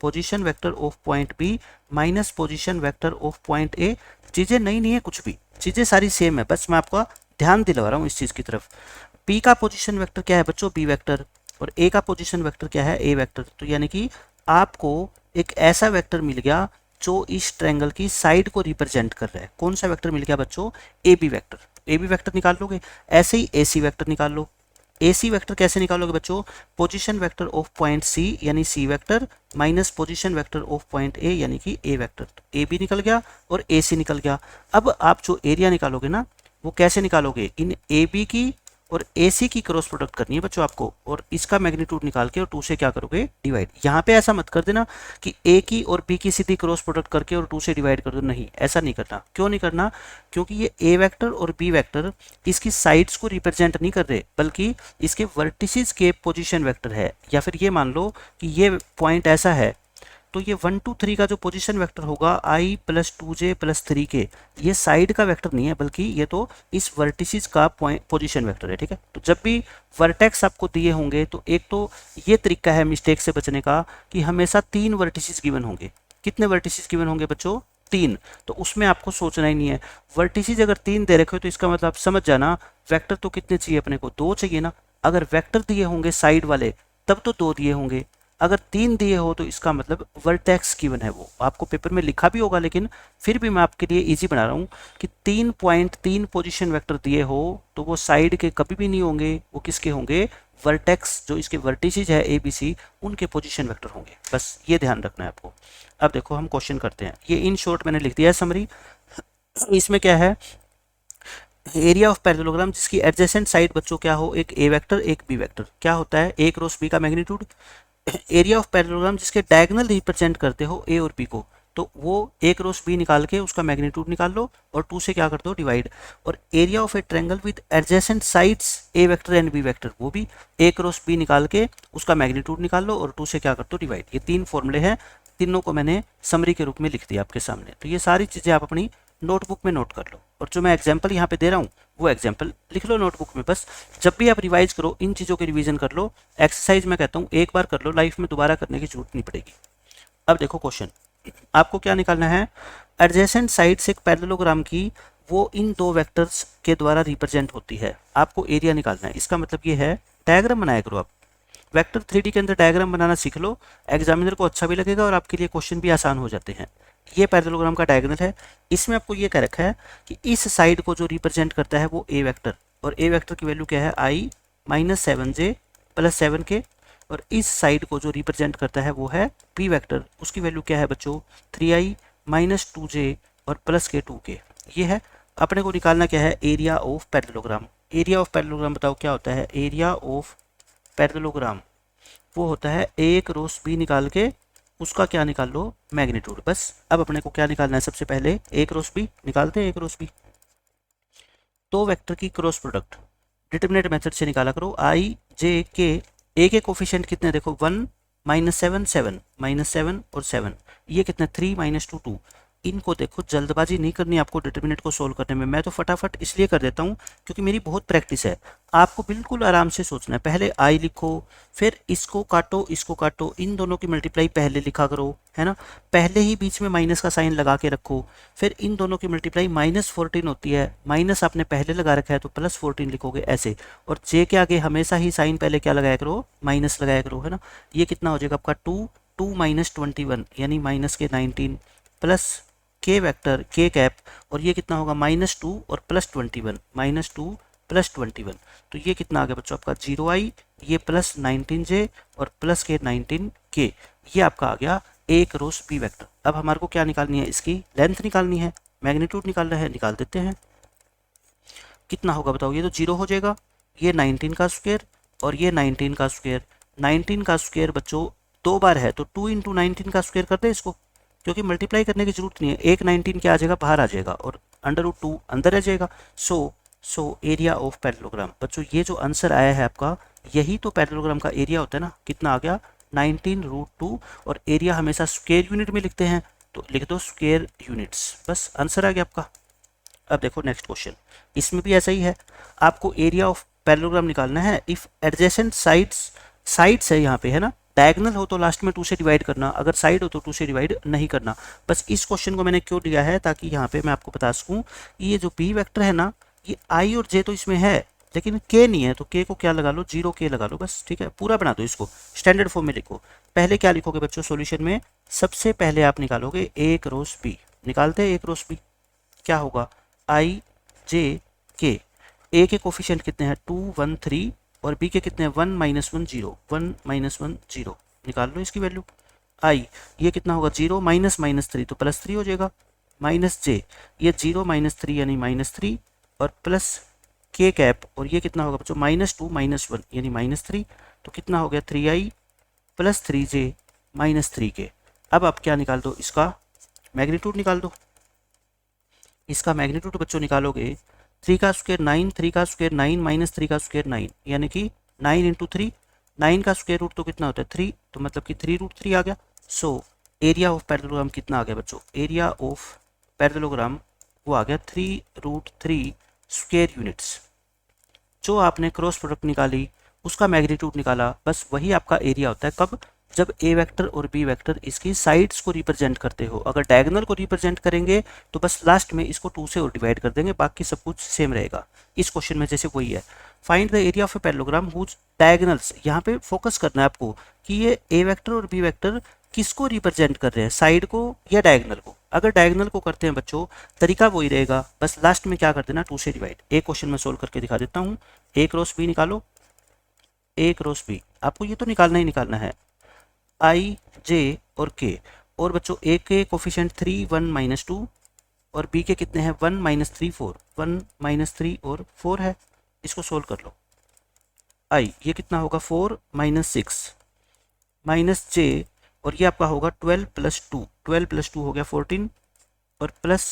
position vector of point B minus position vector of point A. चीज़ें नई नहीं है कुछ भी, चीज़ें सारी सेम है, बस मैं आपका ध्यान दिलवा रहा हूँ इस चीज़ की तरफ। पी का पोजीशन वेक्टर क्या है बच्चों, बी वेक्टर, और ए का पोजीशन वेक्टर क्या है, ए वेक्टर। तो यानी कि आपको एक ऐसा वेक्टर मिल गया जो इस ट्रायंगल की साइड को रिप्रेजेंट कर रहा है। कौन सा वेक्टर मिल गया बच्चों, A B vector. A B vector निकाल लोगे, ऐसे ही ए सी वेक्टर निकाल लो। ए सी वेक्टर कैसे निकालोगे बच्चों, position vector of point C यानी C vector minus position vector of point A यानी कि ए वेक्टर। तो ए बी निकल गया और ए सी निकल गया। अब आप जो एरिया निकालोगे ना, वो कैसे निकालोगे, इन ए बी की और ए सी की क्रॉस प्रोडक्ट करनी है बच्चों आपको, और इसका मैग्नीट्यूड निकाल के और 2 से क्या करोगे, डिवाइड। यहाँ पे ऐसा मत कर देना कि ए की और बी की सीधी क्रॉस प्रोडक्ट करके और 2 से डिवाइड कर दो, नहीं ऐसा नहीं करना। क्यों नहीं करना, क्योंकि ये ए वेक्टर और बी वेक्टर इसकी साइड्स को रिप्रेजेंट नहीं कर रहे, बल्कि इसके वर्टिसेस के पोजीशन वेक्टर है। या फिर ये मान लो कि ये पॉइंट ऐसा है, तो ये 1 2 3 का जो पोजीशन वेक्टर होगा i plus 2j plus 3k, ये साइड का वेक्टर नहीं है, बल्कि ये तो इस वर्टिसेस का पॉइंट पोजीशन वेक्टर है। ठीक है, तो जब भी वर्टेक्स आपको दिए होंगे तो एक तो ये तरीका है मिस्टेक से बचने का कि हमेशा 3 वर्टिसेस गिवन होंगे। कितने वर्टिसेस गिवन होंगे बच्चों, 3। तो उसमें आपको सोचना ही नहीं है, वर्टिसेस अगर 3 दे रखे हो तो इसका मतलब आप समझ जाना वेक्टर तो कितने चाहिए अपने को, 2 चाहिए ना। अगर वेक्टर दिए होंगे साइड वाले तब तो 2 दिए होंगे, अगर 3 दिए हो तो इसका मतलब वर्टेक्स गिवन है। वो आपको पेपर में लिखा भी होगा, लेकिन फिर भी मैं आपके लिए इजी बना रहा हूँ कि 3 पॉइंट 3 पोजीशन वेक्टर दिए हो तो वो साइड के कभी भी नहीं होंगे, वो किसके होंगे, वर्टेक्स जो इसके वर्टिसेज है ए बी सी उनके पोजीशन वेक्टर होंगे। बस ये ध्यान रखना है आपको। अब देखो हम क्वेश्चन करते हैं, ये इन शॉर्ट मैंने लिख दिया है समरी। इसमें क्या है, एरिया ऑफ पैरेललोग्राम जिसकी एडजेसेंट साइड बच्चों क्या हो, एक ए वेक्टर एक बी वेक्टर, क्या होता है ए क्रॉस बी का मैग्नीट्यूड। एरिया ऑफ पैरेललोग्राम जिसके डायगोनल रिप्रेजेंट करते हो ए और बी को, तो वो ए क्रॉस बी निकाल के उसका मैग्नीट्यूड निकाल लो और 2 से क्या कर दो, डिवाइड। और area of a triangle with adjacent sides A vector and B vector, वो भी ए क्रॉस बी निकाल के उसका मैग्नीट्यूड निकाल लो और 2 से क्या कर दो, डिवाइड। ये 3 फॉर्मूले हैं, तीनों को मैंने समरी के रूप में लिख दिया आपके सामने। तो ये सारी चीज़ें आप अपनी नोटबुक में नोट कर लो, और जो मैं एग्जाम्पल यहाँ पे दे रहा हूँ वो एग्जाम्पल लिख लो नोटबुक में। बस जब भी आप रिवाइज करो इन चीज़ों की रिवीजन कर लो। एक्सरसाइज मैं कहता हूँ एक बार कर लो, लाइफ में दोबारा करने की जरूरत नहीं पड़ेगी। अब देखो क्वेश्चन, आपको क्या निकालना है, एडजेसेंट साइड्स एक पैरेललोग्राम की वो इन 2 वेक्टर्स के द्वारा रिप्रेजेंट होती है। आपको एरिया निकालना है, इसका मतलब ये है डायग्राम बनाया करो आप। वेक्टर 3D के अंदर डायग्राम बनाना सीख लो, एग्जामिनर को अच्छा भी लगेगा और आपके लिए क्वेश्चन भी आसान हो जाते हैं। ये पैरेललोग्राम का डायगोनल है, इसमें आपको ये कह रखा है कि इस साइड को जो रिप्रेजेंट करता है वो ए वेक्टर, और ए वेक्टर की वैल्यू क्या है, i minus 7j plus 7k, और इस साइड को जो रिप्रेजेंट करता है वो है p वेक्टर, उसकी वैल्यू क्या है बच्चों, 3i माइनस 2j और प्लस के 2k। ये है अपने को निकालना क्या है, area of parallelogram. Area of parallelogram बताओ क्या होता है, एरिया ऑफ पैरेललोग्राम वो होता है ए क्रॉस बी निकाल के उसका क्या निकाल लो, मैग्नीट्यूड। बस अब अपने को क्या निकालना है, सबसे पहले ए क्रॉस बी निकालते हैं। ए क्रॉस बी तो वेक्टर की क्रॉस प्रोडक्ट डिटरमिनेंट मेथड से निकाला करो, आई जे के। ए के कोफिशिएंट कितने देखो, 1 माइनस 7 7 माइनस 7 और 7, ये कितने 3 माइनस 2 2। इनको देखो जल्दबाजी नहीं करनी आपको डिटरमिनेंट को सोल्व करने में, मैं तो फटाफट इसलिए कर देता हूँ क्योंकि मेरी बहुत प्रैक्टिस है। आपको बिल्कुल आराम से सोचना है, पहले आई लिखो, फिर इसको काटो, इन दोनों की मल्टीप्लाई पहले लिखा करो, है ना। पहले ही बीच में माइनस का साइन लगा के रखो, फिर इन दोनों की मल्टीप्लाई -14 होती है, माइनस आपने पहले लगा रखा है तो +14 लिखोगे ऐसे। और जे के आगे हमेशा ही साइन पहले क्या लगाया करो, माइनस लगाया करो, है ना। ये कितना हो जाएगा आपका 2 माइनस 21 यानी माइनस के 19 प्लस के वेक्टर के कैप, और ये कितना होगा -2 और +21 -2 +21। तो ये कितना आ गया बच्चों आपका 0i, ये प्लस 19j और प्लस के 19k, ये आपका आ गया ए क्रॉस बी वेक्टर। अब हमारे को क्या निकालनी है, इसकी लेंथ निकालनी है, मैग्नीट्यूड निकालना है, निकाल देते हैं। कितना होगा बताओ, ये तो 0 हो जाएगा, ये 19 का स्क्वायर और ये 19 का स्क्वायर। 19 का स्क्वायर बच्चों 2 बार है तो 2 × 19 का स्क्वायर करते हैं इसको, क्योंकि मल्टीप्लाई करने की जरूरत नहीं है, एक 19 क्या आ जाएगा, बाहर आ जाएगा और √2 अंदर आ जाएगा। So area of parallelogram. बच्चों ये जो आंसर आया है आपका, यही तो पैरेललोग्राम का एरिया होता है ना। कितना आ गया, 19√2। और एरिया हमेशा स्क्वायर यूनिट में लिखते हैं, तो लिख दो स्क्वायर यूनिट्स, बस आंसर आ गया आपका। अब देखो नेक्स्ट क्वेश्चन, इसमें भी ऐसा ही है, आपको एरिया ऑफ पैरेललोग्राम निकालना है। इफ एडजेसेंट साइड्स है यहाँ पे, है ना, डायगोनल हो तो लास्ट में 2 से डिवाइड करना, अगर साइड हो तो 2 से डिवाइड नहीं करना। बस इस क्वेश्चन को मैंने क्यों दिया है, ताकि यहाँ पे मैं आपको बता सकूँ, ये जो बी वेक्टर है ना, ये आई और जे तो इसमें है, लेकिन के नहीं है, तो के को क्या लगा लो, 0 लगा लो बस, ठीक है। पूरा बना दो इसको, स्टैंडर्ड फॉर्म में लिखो। पहले क्या लिखोगे बच्चों सॉल्यूशन में, सबसे पहले आप निकालोगे ए क्रॉस बी। निकालते हैं ए क्रॉस बी, क्या होगा, आई जे के। ए के कोफिशिएंट कितने हैं, 2 1 3, और बी के कितने हैं, 1 -1 0, 1 -1 0। निकाल लो इसकी वैल्यू। आई ये कितना होगा, 0 -3 तो +3 हो जाएगा। माइनस जे ये 0 -3 यानी -3, और प्लस के कैप, और ये कितना होगा बच्चों, -2 -1 यानी -3, तो कितना हो गया 3i + 3j -3k। अब आप क्या निकाल दो, इसका मैग्नीट्यूड निकाल दो। इसका मैग्नीट्यूड बच्चों निकालोगे, 3 का स्क्वायर 9, 3 का स्क्वायर 9 -3 का स्क्वायर 9, यानी कि 9 × 3, 9 का स्क्वायर रूट तो कितना होता है 3, तो मतलब कि 3√3 आ गया। सो एरिया ऑफ पैरेललोग्राम कितना आ गया बच्चों, एरिया ऑफ पैरेललोग्राम वो आ गया 3√3 स्क्वायर यूनिट्स। जो आपने क्रॉस प्रोडक्ट निकाली, उसका मैग्नीट्यूड निकाला, बस वही आपका एरिया होता है। कब, जब ए वेक्टर और बी वेक्टर इसकी साइड्स को रिप्रेजेंट करते हो। अगर डायगोनल को रिप्रेजेंट करेंगे तो बस लास्ट में इसको 2 से और डिवाइड कर देंगे, बाकी सब कुछ सेम रहेगा। इस क्वेश्चन में जैसे वही है, find the area of a parallelogram whose diagonals. यहाँ पे फोकस करना है आपको कि ये ए वेक्टर और बी वेक्टर किसको रिप्रेजेंट कर रहे हैं, साइड को या डायगोनल को। अगर डायगोनल को करते हैं बच्चों, तरीका वही रहेगा, बस लास्ट में क्या कर देना, 2 से डिवाइड। एक क्वेश्चन में सोल्व करके दिखा देता हूँ। ए क्रॉस बी निकालो, ए क्रॉस बी आपको ये तो निकालना ही निकालना है, आई जे और के। और बच्चों ए के कोफिशिएंट 3 1 -2, और बी के कितने हैं 1 -3 4, 1 -3 और 4 है। इसको सोल्व कर लो। आई ये कितना होगा 4 -6 जे, और ये आपका होगा 12 + 2, 12 + 2 हो गया 14, और प्लस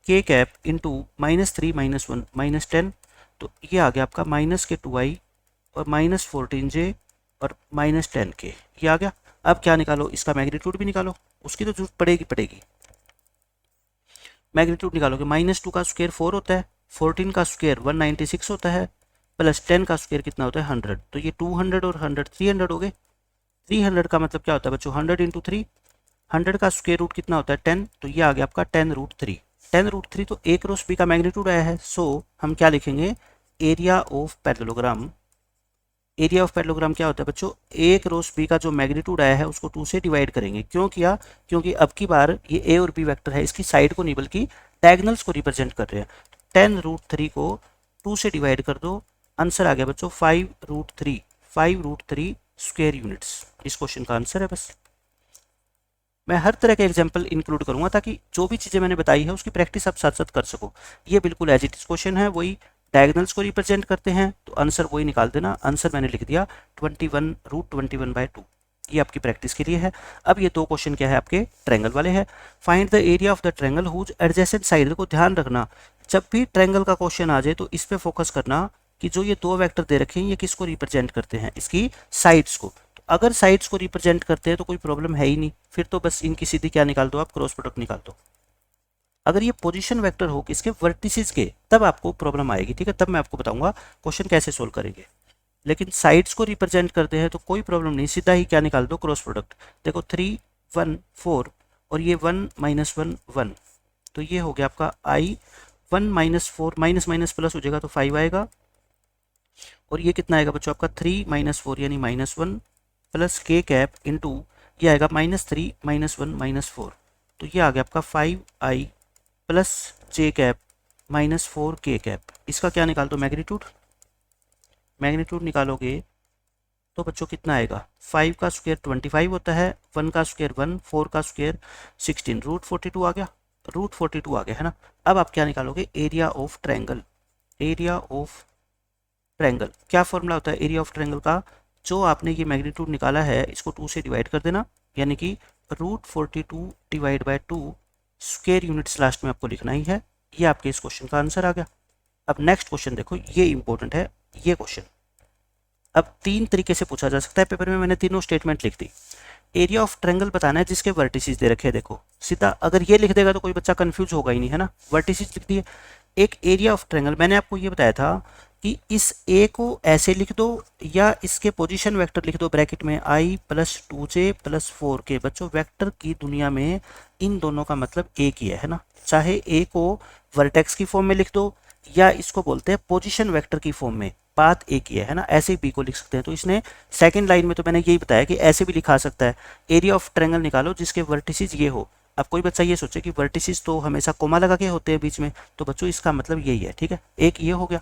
के कैप इंटू -3 -1 -10, तो ये आ गया आपका -2i और -14j और -10k, ये आ गया। अब क्या निकालो, इसका मैग्नीट्यूड भी निकालो, उसकी तो जरूरत पड़ेगी। मैग्नीट्यूड निकालोगे, -2 का स्क्वायर 4 होता है, 14 का स्क्वायर 196 होता है, प्लस 10 का स्क्वायर कितना होता है 100, तो ये 200 और 100 300 हो गए। 300 का मतलब क्या होता है बच्चों, 100 × 3, 100 का स्क्वायर रूट कितना होता है 10, तो ये आ गया आपका 10√3। 10√3 तो ए क्रॉस बी का मैग्नीट्यूड आया है। सो हम क्या लिखेंगे, area of parallelogram. Area of parallelogram क्या होता है बच्चों, ए क्रॉस बी का जो मैग्नीट्यूड आया है उसको 2 से डिवाइड करेंगे। क्यों किया, क्योंकि अब की बार ये ए और बी वेक्टर है, इसकी साइड को नहीं बल्कि डायगोनल्स को रिप्रेजेंट कर रहे हैं। 10√3 को 2 से डिवाइड कर दो, आंसर आ गया बच्चों 5√3, 5√3 स्क्वायर यूनिट्स। इस क्वेश्चन का आंसर है। बस मैं हर तरह के एग्जाम्पल इंक्लूड करूंगा ताकि जो भी चीज़ें मैंने बताई है उसकी प्रैक्टिस आप साथ साथ कर सको। ये बिल्कुल एज इट इज क्वेश्चन है, वही डायगोनल्स को रिप्रेजेंट करते हैं, तो आंसर वही निकाल देना। आंसर मैंने लिख दिया 21√21/2, ये आपकी प्रैक्टिस के लिए है। अब ये 2 क्वेश्चन क्या है आपके, ट्रायंगल वाले हैं। Find the area of the triangle whose adjacent side को ध्यान रखना, जब भी ट्रायंगल का क्वेश्चन आ जाए तो इस पे फोकस करना कि जो ये 2 वेक्टर दे रखे हैं ये किसको रिप्रेजेंट करते हैं, इसकी साइड्स को। अगर साइड्स को रिप्रेजेंट करते हैं तो कोई प्रॉब्लम है ही नहीं, फिर तो बस इनकी सीधी क्या निकाल दो आप, क्रॉस प्रोडक्ट निकाल दो। अगर ये पोजीशन वेक्टर हो किसके, वर्टिसेस के, तब आपको प्रॉब्लम आएगी, ठीक है। तब मैं आपको बताऊंगा क्वेश्चन कैसे सोल्व करेंगे। लेकिन साइड्स को रिप्रेजेंट करते हैं तो कोई प्रॉब्लम नहीं, सीधा ही क्या निकाल दो, क्रॉस प्रोडक्ट। देखो 3 1 4 और ये 1 -1 1, तो ये हो गया आपका आई 1 -4 माइनस प्लस हो जाएगा तो 5 आएगा, और ये कितना आएगा बच्चों आपका 3 -4 यानी -1 प्लस के कैप इंटू ये आएगा -3 -1 -4, तो ये आ गया आपका 5i प्लस जे कैप -4 के कैप। इसका क्या निकाल दो, मैग्नीट्यूड। मैग्नीट्यूड निकालोगे तो बच्चों कितना आएगा, 5 का स्क्वायर 25 होता है, 1 का स्क्वायर 1, 4 का स्क्वायर 16, √42 आ गया, √42 आ गया, है ना। अब आप क्या निकालोगे, area of triangle. Area of triangle क्या फॉर्मूला होता है एरिया ऑफ ट्रायंगल का, जो आपने ये मैग्नीट्यूड निकाला है इसको 2 से डिवाइड कर देना, यानी कि √42 divide by 2 square units last में आपको लिखना ही है। ये आपके इस क्वेश्चन का आंसर आ गया। अब नेक्स्ट क्वेश्चन देखो, ये इंपॉर्टेंट है ये क्वेश्चन। अब तीन तरीके से पूछा जा सकता है पेपर में, मैंने तीनों स्टेटमेंट लिख दी। एरिया ऑफ ट्रायंगल बताना है जिसके वर्टिसेस दे रखे हैं। देखो सीधा अगर ये लिख देगा तो कोई बच्चा कंफ्यूज होगा ही नहीं, है ना। वर्टिसेस लिख दिए। एक एरिया ऑफ ट्रायंगल, मैंने आपको ये बताया था कि इस ए को ऐसे लिख दो या इसके पोजीशन वेक्टर लिख दो ब्रैकेट में i + 2j + 4k। बच्चों वेक्टर की दुनिया में इन दोनों का मतलब एक ही है ना। चाहे ए को वर्टेक्स की फॉर्म में लिख दो या इसको बोलते हैं पोजीशन वेक्टर की फॉर्म में, बात एक ही है ना। ऐसे बी को लिख सकते हैं। तो इसने सेकंड लाइन में तो मैंने यही बताया कि ऐसे भी लिखा सकता है, एरिया ऑफ ट्रायंगल निकालो जिसके वर्टिसेस ये हो। अब कोई बच्चा ये सोचे कि वर्टिसेस तो हमेशा कोमा लगा के होते हैं बीच में, तो बच्चों इसका मतलब यही है, ठीक है। एक ये हो गया।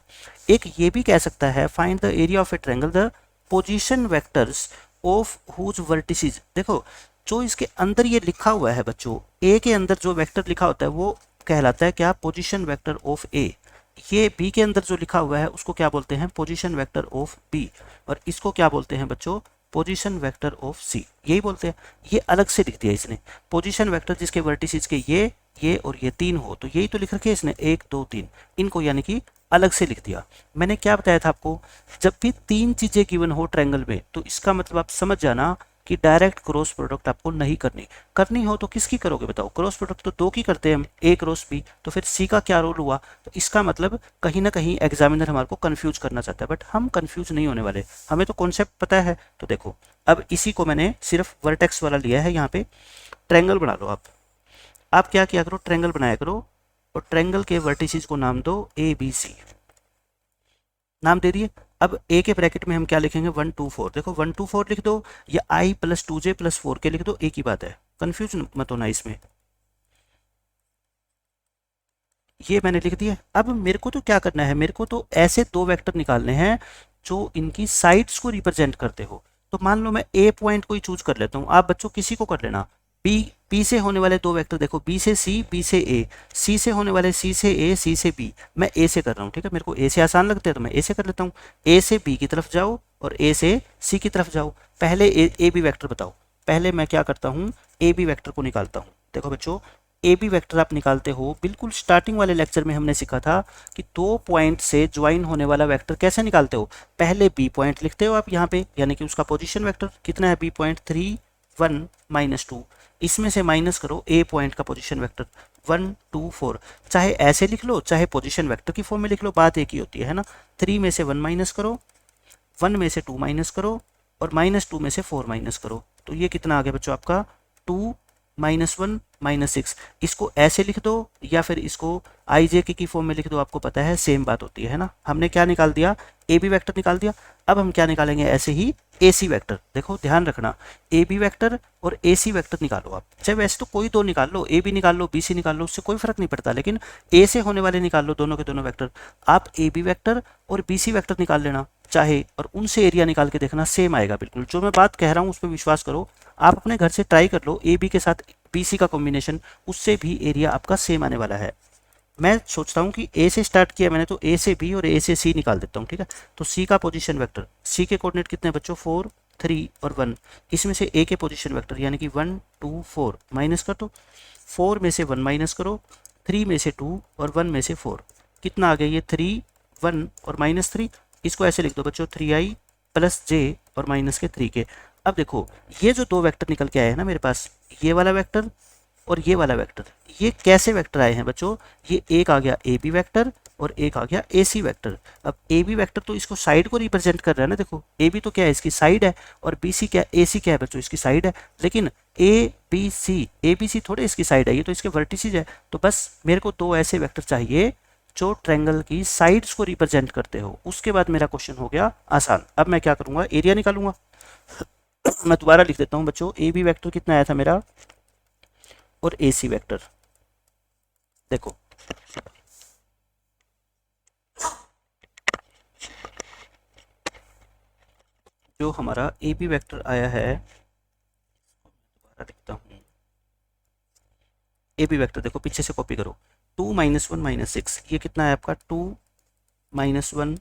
एक ये भी कह सकता है find the area of a triangle the position vectors of whose vertices. देखो जो इसके अंदर ये लिखा हुआ है बच्चों, ए के अंदर जो वेक्टर लिखा होता है वो कहलाता है क्या, पोजीशन वेक्टर ऑफ ए। ये बी के अंदर जो लिखा हुआ है उसको क्या बोलते हैं, पोजीशन वेक्टर ऑफ बी। और इसको क्या बोलते हैं बच्चों, पोजीशन वेक्टर ऑफ सी, यही बोलते हैं। ये अलग से लिख दिया इसने, पोजीशन वेक्टर जिसके वर्टिसेस के ये और ये तीन हो, तो यही तो लिख रखे इसने 1 2 3, इनको यानी कि अलग से लिख दिया। मैंने क्या बताया था आपको, जब भी तीन चीजें गिवन हो ट्रायंगल में तो इसका मतलब आप समझ जाना कि डायरेक्ट क्रॉस प्रोडक्ट आपको नहीं करनी। करनी हो तो किसकी करोगे बताओ, क्रॉस प्रोडक्ट तो दो की करते हैं हम, ए क्रॉस बी। तो फिर सी का क्या रोल हुआ, तो इसका मतलब कहीं ना कहीं एग्जामिनर हमारे को कंफ्यूज करना चाहता है, बट हम कंफ्यूज नहीं होने वाले, हमें तो कॉन्सेप्ट पता है। तो देखो अब इसी को मैंने सिर्फ वर्टेक्स वाला लिया है यहाँ पे। ट्रायंगल बना लो आप क्या किया करो, ट्रायंगल बनाया करो और ट्रायंगल के वर्टिसेस को नाम दो ए बी सी, नाम दे दिए। अब ए के ब्रैकेट में हम क्या लिखेंगे, 1 2 4। देखो 1 2 4 लिख दो या i + 2j + 4k लिख दो, एक ही बात है, कंफ्यूज मत होना इसमें। ये मैंने लिख दिया। अब मेरे को तो क्या करना है, मेरे को तो ऐसे दो वेक्टर निकालने हैं जो इनकी साइड्स को रिप्रेजेंट करते हो। तो मान लो मैं ए पॉइंट को ही चूज कर लेता हूँ, आप बच्चों किसी को कर लेना। बी से होने वाले दो वेक्टर देखो, बी से सी, बी से ए, सी से होने वाले सी से ए, सी से बी। मैं ए से कर रहा हूँ, ठीक है, मेरे को ए से आसान लगता है तो मैं ए से कर लेता हूँ। ए से बी की तरफ जाओ और ए से सी की तरफ जाओ। पहले ए बी वैक्टर बताओ। पहले मैं क्या करता हूँ, ए बी वैक्टर को निकालता हूँ। देखो बच्चों ए बी वैक्टर आप निकालते हो, बिल्कुल स्टार्टिंग वाले लेक्चर में हमने सीखा था कि दो पॉइंट से ज्वाइन होने वाला वेक्टर कैसे निकालते हो। पहले बी पॉइंट लिखते हो आप यहाँ पे, यानी कि उसका पोजीशन वेक्टर कितना है, बी पॉइंट 3 1 -2। इसमें से माइनस करो ए पॉइंट का पोजीशन वेक्टर 1 2 4। चाहे ऐसे लिख लो चाहे पोजीशन वेक्टर की फॉर्म में लिख लो, बात एक ही होती है ना। 3 में से 1 माइनस करो, 1 में से 2 माइनस करो और -2 में से 4 माइनस करो। तो ये कितना आ गया बच्चों आपका 2 -1 -6। इसको ऐसे लिख दो या फिर इसको आई जे की फॉर्म में लिख दो, आपको पता है सेम बात होती है ना। हमने क्या निकाल दिया, ए बी वैक्टर निकाल दिया। अब हम क्या निकालेंगे, ऐसे ही ए सी वैक्टर। देखो ध्यान रखना, ए बी वैक्टर और ए सी वैक्टर निकालो आप, चाहे वैसे तो कोई दो निकाल लो, ए बी निकाल लो बी सी निकाल लो, उससे कोई फर्क नहीं पड़ता, लेकिन ए से होने वाले निकाल लो दोनों के दोनों वैक्टर। आप ए बी वैक्टर और बी सी वैक्टर निकाल लेना चाहे, और उनसे एरिया निकाल के देखना, सेम आएगा बिल्कुल। जो मैं बात कह रहा हूँ उस पर विश्वास करो, आप अपने घर से ट्राई कर लो, ए बी के साथ बी सी का कॉम्बिनेशन, उससे भी एरिया आपका सेम आने वाला है। मैं सोचता हूँ कि ए से स्टार्ट किया मैंने, तो ए से बी और ए से सी निकाल देता हूँ, ठीक है। तो सी का पोजीशन वेक्टर, सी के कोऑर्डिनेट कितने हैं बच्चों, 4 3 और 1। इसमें से ए के पोजीशन वेक्टर यानी कि 1 2 4 माइनस कर दो, 4 में से 1 माइनस करो, 3 में से 2 और 1 में से 4, कितना आ गया ये 3 1 और -3। इसको ऐसे लिख दो बच्चों 3i + j और माइनस के 3k। अब देखो ये जो दो वेक्टर निकल के आए हैं ना मेरे पास, ये वाला वेक्टर और ये वाला वेक्टर, ये कैसे वेक्टर आए हैं बच्चों, ये एक आ गया ए बी वैक्टर और एक आ गया ए सी वैक्टर। अब ए बी वैक्टर तो इसको साइड को रिप्रेजेंट कर रहा है ना, देखो ए बी तो क्या है, इसकी साइड है, और बी सी क्या, ए सी क्या है बच्चों, इसकी साइड है। लेकिन ए बी सी थोड़े इसकी साइड है, ये तो इसके वर्टिसेस है। तो बस मेरे को दो ऐसे वेक्टर चाहिए जो ट्रायंगल की साइड्स को रिप्रेजेंट करते हो। उसके बाद मेरा क्वेश्चन हो गया आसान। अब मैं क्या करूंगा, एरिया निकालूंगा। मैं दोबारा लिख देता हूं बच्चों, ए बी वैक्टर कितना आया था मेरा और ए सी वैक्टर। देखो जो हमारा ए बी वैक्टर आया है, दोबारा लिखता हूँ, ए बी वैक्टर देखो पीछे से कॉपी करो, 2 -1 -6, ये कितना है आपका 2 -1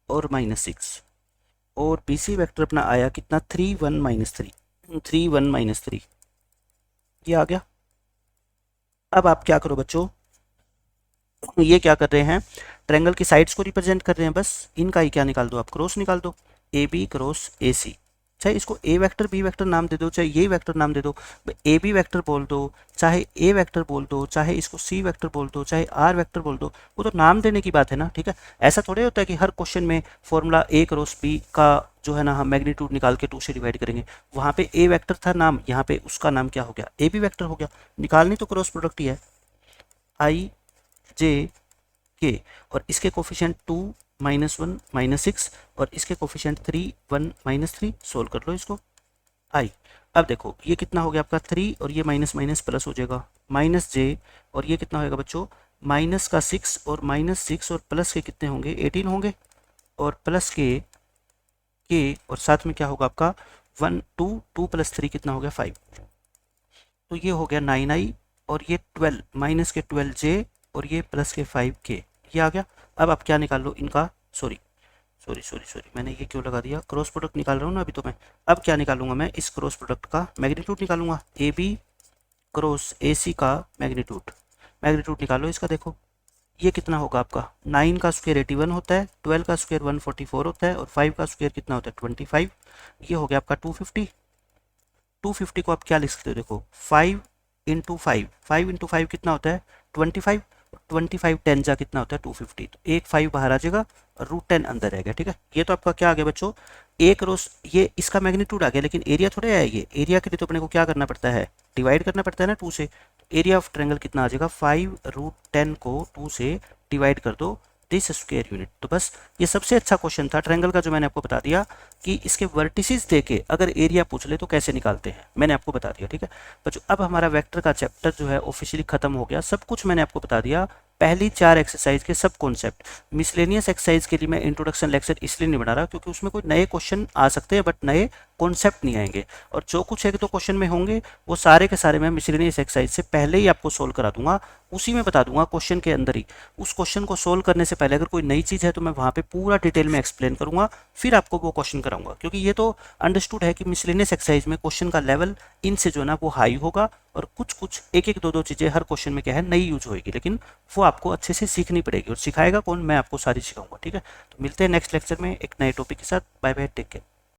और -6। और बी सी वैक्टर अपना आया कितना 3 1 -3, 3 1 -3। ये आ गया। अब आप क्या करो बच्चों, ये क्या कर रहे हैं, ट्रायंगल की साइड्स को रिप्रेजेंट कर रहे हैं, बस इनका ही क्या निकाल दो आप, क्रॉस निकाल दो, ए बी क्रॉस ए सी। चाहे इसको ए वेक्टर बी वेक्टर नाम दे दो, चाहे ये वेक्टर नाम दे दो, ए बी वेक्टर बोल दो, चाहे ए वेक्टर बोल दो, चाहे इसको सी वेक्टर बोल दो, चाहे आर वेक्टर बोल दो, वो तो नाम देने की बात है ना, ठीक है। ऐसा थोड़े होता है कि हर क्वेश्चन में फॉर्मूला ए क्रॉस बी का जो है ना हम मैग्नीट्यूड निकाल के 2 से डिवाइड करेंगे। वहाँ पे ए वेक्टर था नाम, यहाँ पे उसका नाम क्या हो गया, ए बी वेक्टर हो गया। निकालनी तो क्रॉस प्रोडक्ट ही है, आई जे के, और इसके कोफिशिएंट 2 -1 -6 और इसके कोफिशिएंट 3 1 -3, सोल्व कर लो इसको। आई, अब देखो ये कितना हो गया आपका 3 और ये माइनस माइनस प्लस हो जाएगा माइनस जे, और ये कितना होगा बच्चों माइनस का 6 और -6 और प्लस के कितने होंगे 18 होंगे, और प्लस के और साथ में क्या होगा आपका 1 2 2 + 3 कितना हो गया 5, तो ये हो गया 9i, और ये 12 माइनस के 12j और ये प्लस के 5k, ये आ गया। अब आप क्या निकाल लो इनका, सॉरी सॉरी सॉरी सॉरी मैंने ये क्यों लगा दिया, क्रॉस प्रोडक्ट निकाल रहा हूँ ना अभी तो मैं। अब क्या निकालूंगा मैं, इस क्रॉस प्रोडक्ट का मैग्नीट्यूड निकालूंगा, ए बी क्रॉस ए सी का मैग्नीट्यूड, मैग्नीट्यूड निकालो इसका। देखो ये कितना होगा आपका, 9 का स्क्वायर 81 होता है, 12 का स्क्वायर 144 होता है, और 5 का स्क्वायर कितना होता है 25, ये हो गया आपका 250। 250 को आप क्या लिख सकते हो, देखो 5 इंटू 5, 5 इंटू 5 कितना होता है 25, 25 10 जा कितना होता है 250, तो एक 5 बाहर आ जाएगा और √10 अंदर रहेगा, ठीक है। ये तो आपका क्या आ गया बच्चों, एक रोज ये इसका मैग्नीट्यूड आ गया, लेकिन एरिया थोड़े आया, ये एरिया के लिए तो अपने को क्या करना पड़ता है, डिवाइड करना पड़ता है ना 2 से। तो एरिया ऑफ ट्रायंगल कितना आ जाएगा, 5 √10 को 2 से डिवाइड कर दो दिस स्क्वायर यूनिट। तो बस ये सबसे अच्छा क्वेश्चन था ट्रायंगल का जो मैंने आपको बता दिया कि इसके वर्टिसेस देके अगर एरिया पूछ ले तो कैसे निकालते हैं, मैंने आपको बता दिया, ठीक है बच्चों। अब हमारा वेक्टर का चैप्टर जो है ऑफिशियली खत्म हो गया, सब कुछ मैंने आपको बता दिया, पहली 4 एक्सरसाइज के सब कॉन्सेप्ट। मिसलेनियस एक्सरसाइज के लिए मैं इंट्रोडक्शन लेक्चर इसलिए नहीं बना रहा क्योंकि उसमें कोई नए क्वेश्चन आ सकते हैं बट नए कॉन्सेप्ट नहीं आएंगे, और जो कुछ एक दो क्वेश्चन में होंगे वो सारे के सारे मैं मिसलेनियस एक्सरसाइज से पहले ही आपको सोल्व करा दूंगा, उसी में बता दूंगा क्वेश्चन के अंदर ही। उस क्वेश्चन को सोल्व करने से पहले अगर कोई नई चीज़ है तो मैं वहाँ पे पूरा डिटेल में एक्सप्लेन करूंगा, फिर आपको वो क्वेश्चन कराऊंगा, क्योंकि ये तो अंडरस्टूड है कि मिसलेनियस एक्सरसाइज में क्वेश्चन का लेवल इनसे जो है ना वो हाई होगा, और कुछ कुछ एक एक दो दो चीज़ें हर क्वेश्चन में क्या है नई यूज होगी, लेकिन वो आपको अच्छे से सीखनी पड़ेगी, और सिखाएगा कौन, मैं आपको सारी सिखाऊंगा, ठीक है। तो मिलते हैं नेक्स्ट लेक्चर में एक नए टॉपिक के साथ, बाय बाय, टेक केयर।